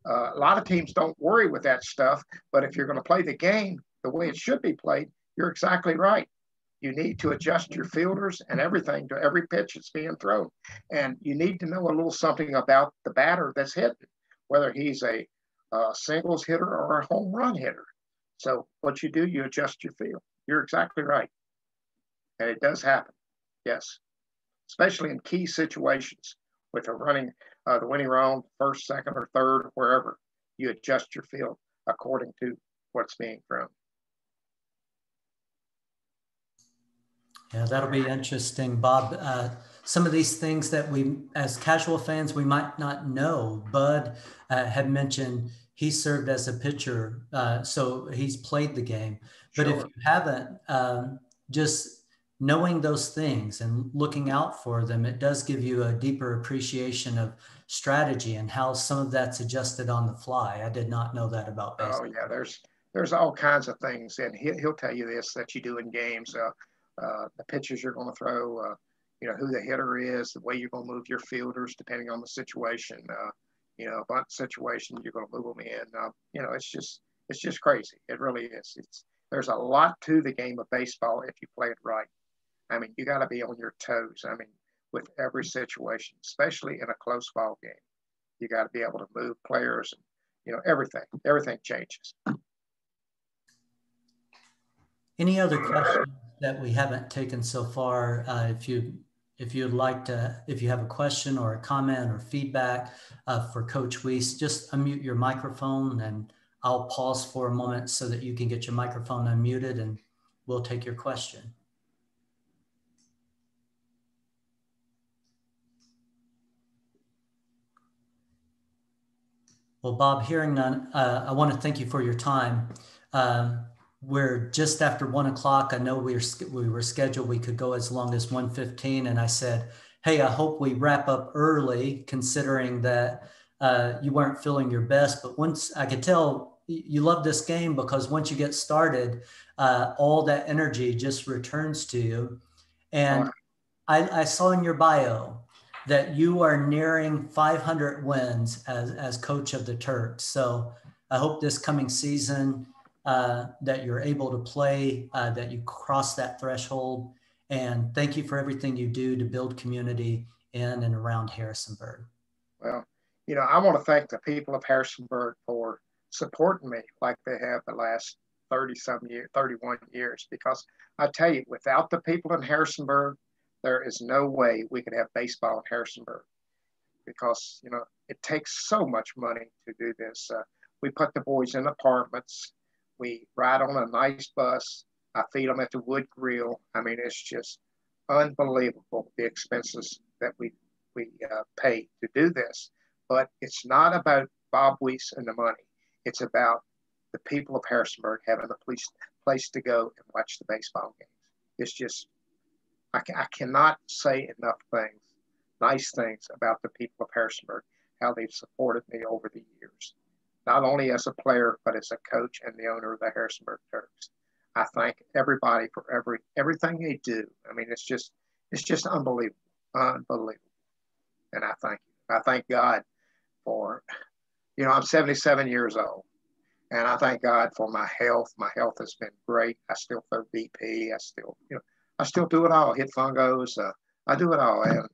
A lot of teams don't worry with that stuff, but if you're going to play the game the way it should be played, you're exactly right. You need to adjust your fielders and everything to every pitch that's being thrown. And you need to know a little something about the batter that's hitting, whether he's a singles hitter or a home run hitter. So what you do, you adjust your field. You're exactly right. And it does happen, yes, especially in key situations with a running the winning run, first, second, or third, wherever. You adjust your field according to what's being thrown. Yeah, that'll be interesting, Bob. Some of these things that we, as casual fans, we might not know. Bud had mentioned he served as a pitcher, so he's played the game. But Sure. if you haven't, just knowing those things and looking out for them, it does give you a deeper appreciation of strategy and how some of that's adjusted on the fly. I did not know that about baseball. Oh yeah, there's all kinds of things, and he'll tell you this that you do in games. The pitches you're going to throw, who the hitter is, the way you're going to move your fielders depending on the situation. Bunt situation, you're going to move them in. It's just crazy. It really is. There's a lot to the game of baseball if you play it right. I mean, you got to be on your toes. I mean, with every situation, especially in a close ball game, you got to be able to move players. And, everything changes. Any other questions that we haven't taken so far? If you have a question or a comment or feedback for Coach Wease, just unmute your microphone and I'll pause for a moment so that you can get your microphone unmuted and we'll take your question. Well, Bob, hearing none, I want to thank you for your time. We're just after 1 o'clock. I know we were scheduled, we could go as long as 1:15. And I said, hey, I hope we wrap up early considering that you weren't feeling your best. But once I could tell you love this game because once you get started, all that energy just returns to you. And I saw in your bio that you are nearing 500 wins as coach of the Turks. So I hope this coming season that you're able to play, that you cross that threshold. And thank you for everything you do to build community in and around Harrisonburg. Well, I want to thank the people of Harrisonburg for supporting me like they have the last 31 years, because I tell you, without the people in Harrisonburg, there is no way we could have baseball in Harrisonburg, because, it takes so much money to do this. We put the boys in apartments. We ride on a nice bus. I feed them at the wood grill. I mean, it's just unbelievable, the expenses that we pay to do this. But it's not about Bob Wease and the money. It's about the people of Harrisonburg having a place to go and watch the baseball games. It's just, I cannot say enough nice things about the people of Harrisonburg, how they've supported me over the years, not only as a player, but as a coach and the owner of the Harrisonburg Turks. I thank everybody for everything they do. I mean, it's just unbelievable. And I thank you. I thank God for, I'm 77 years old, and I thank God for my health. My health has been great. I still throw BP. I still do it all. Hit fungos. I do it all, and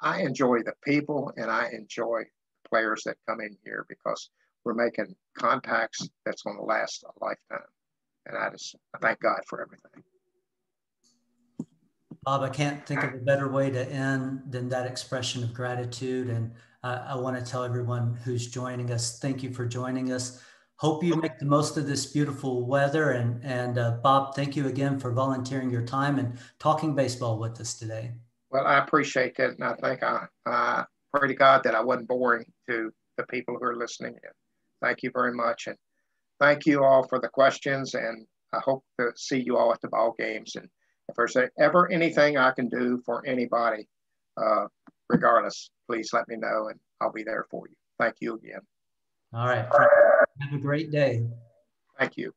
I enjoy the people, and I enjoy the players that come in here, because we're making contacts that's going to last a lifetime. And I thank God for everything. Bob, I can't think of a better way to end than that expression of gratitude. And I want to tell everyone who's joining us, thank you for joining us. Hope you make the most of this beautiful weather. And Bob, thank you again for volunteering your time and talking baseball with us today. Well, I appreciate that. And I think I pray to God that I wasn't boring to the people who are listening in. Thank you very much. And thank you all for the questions. And I hope to see you all at the ball games. And if there's ever anything I can do for anybody, regardless, please let me know and I'll be there for you. Thank you again. All right. Have a great day. Thank you.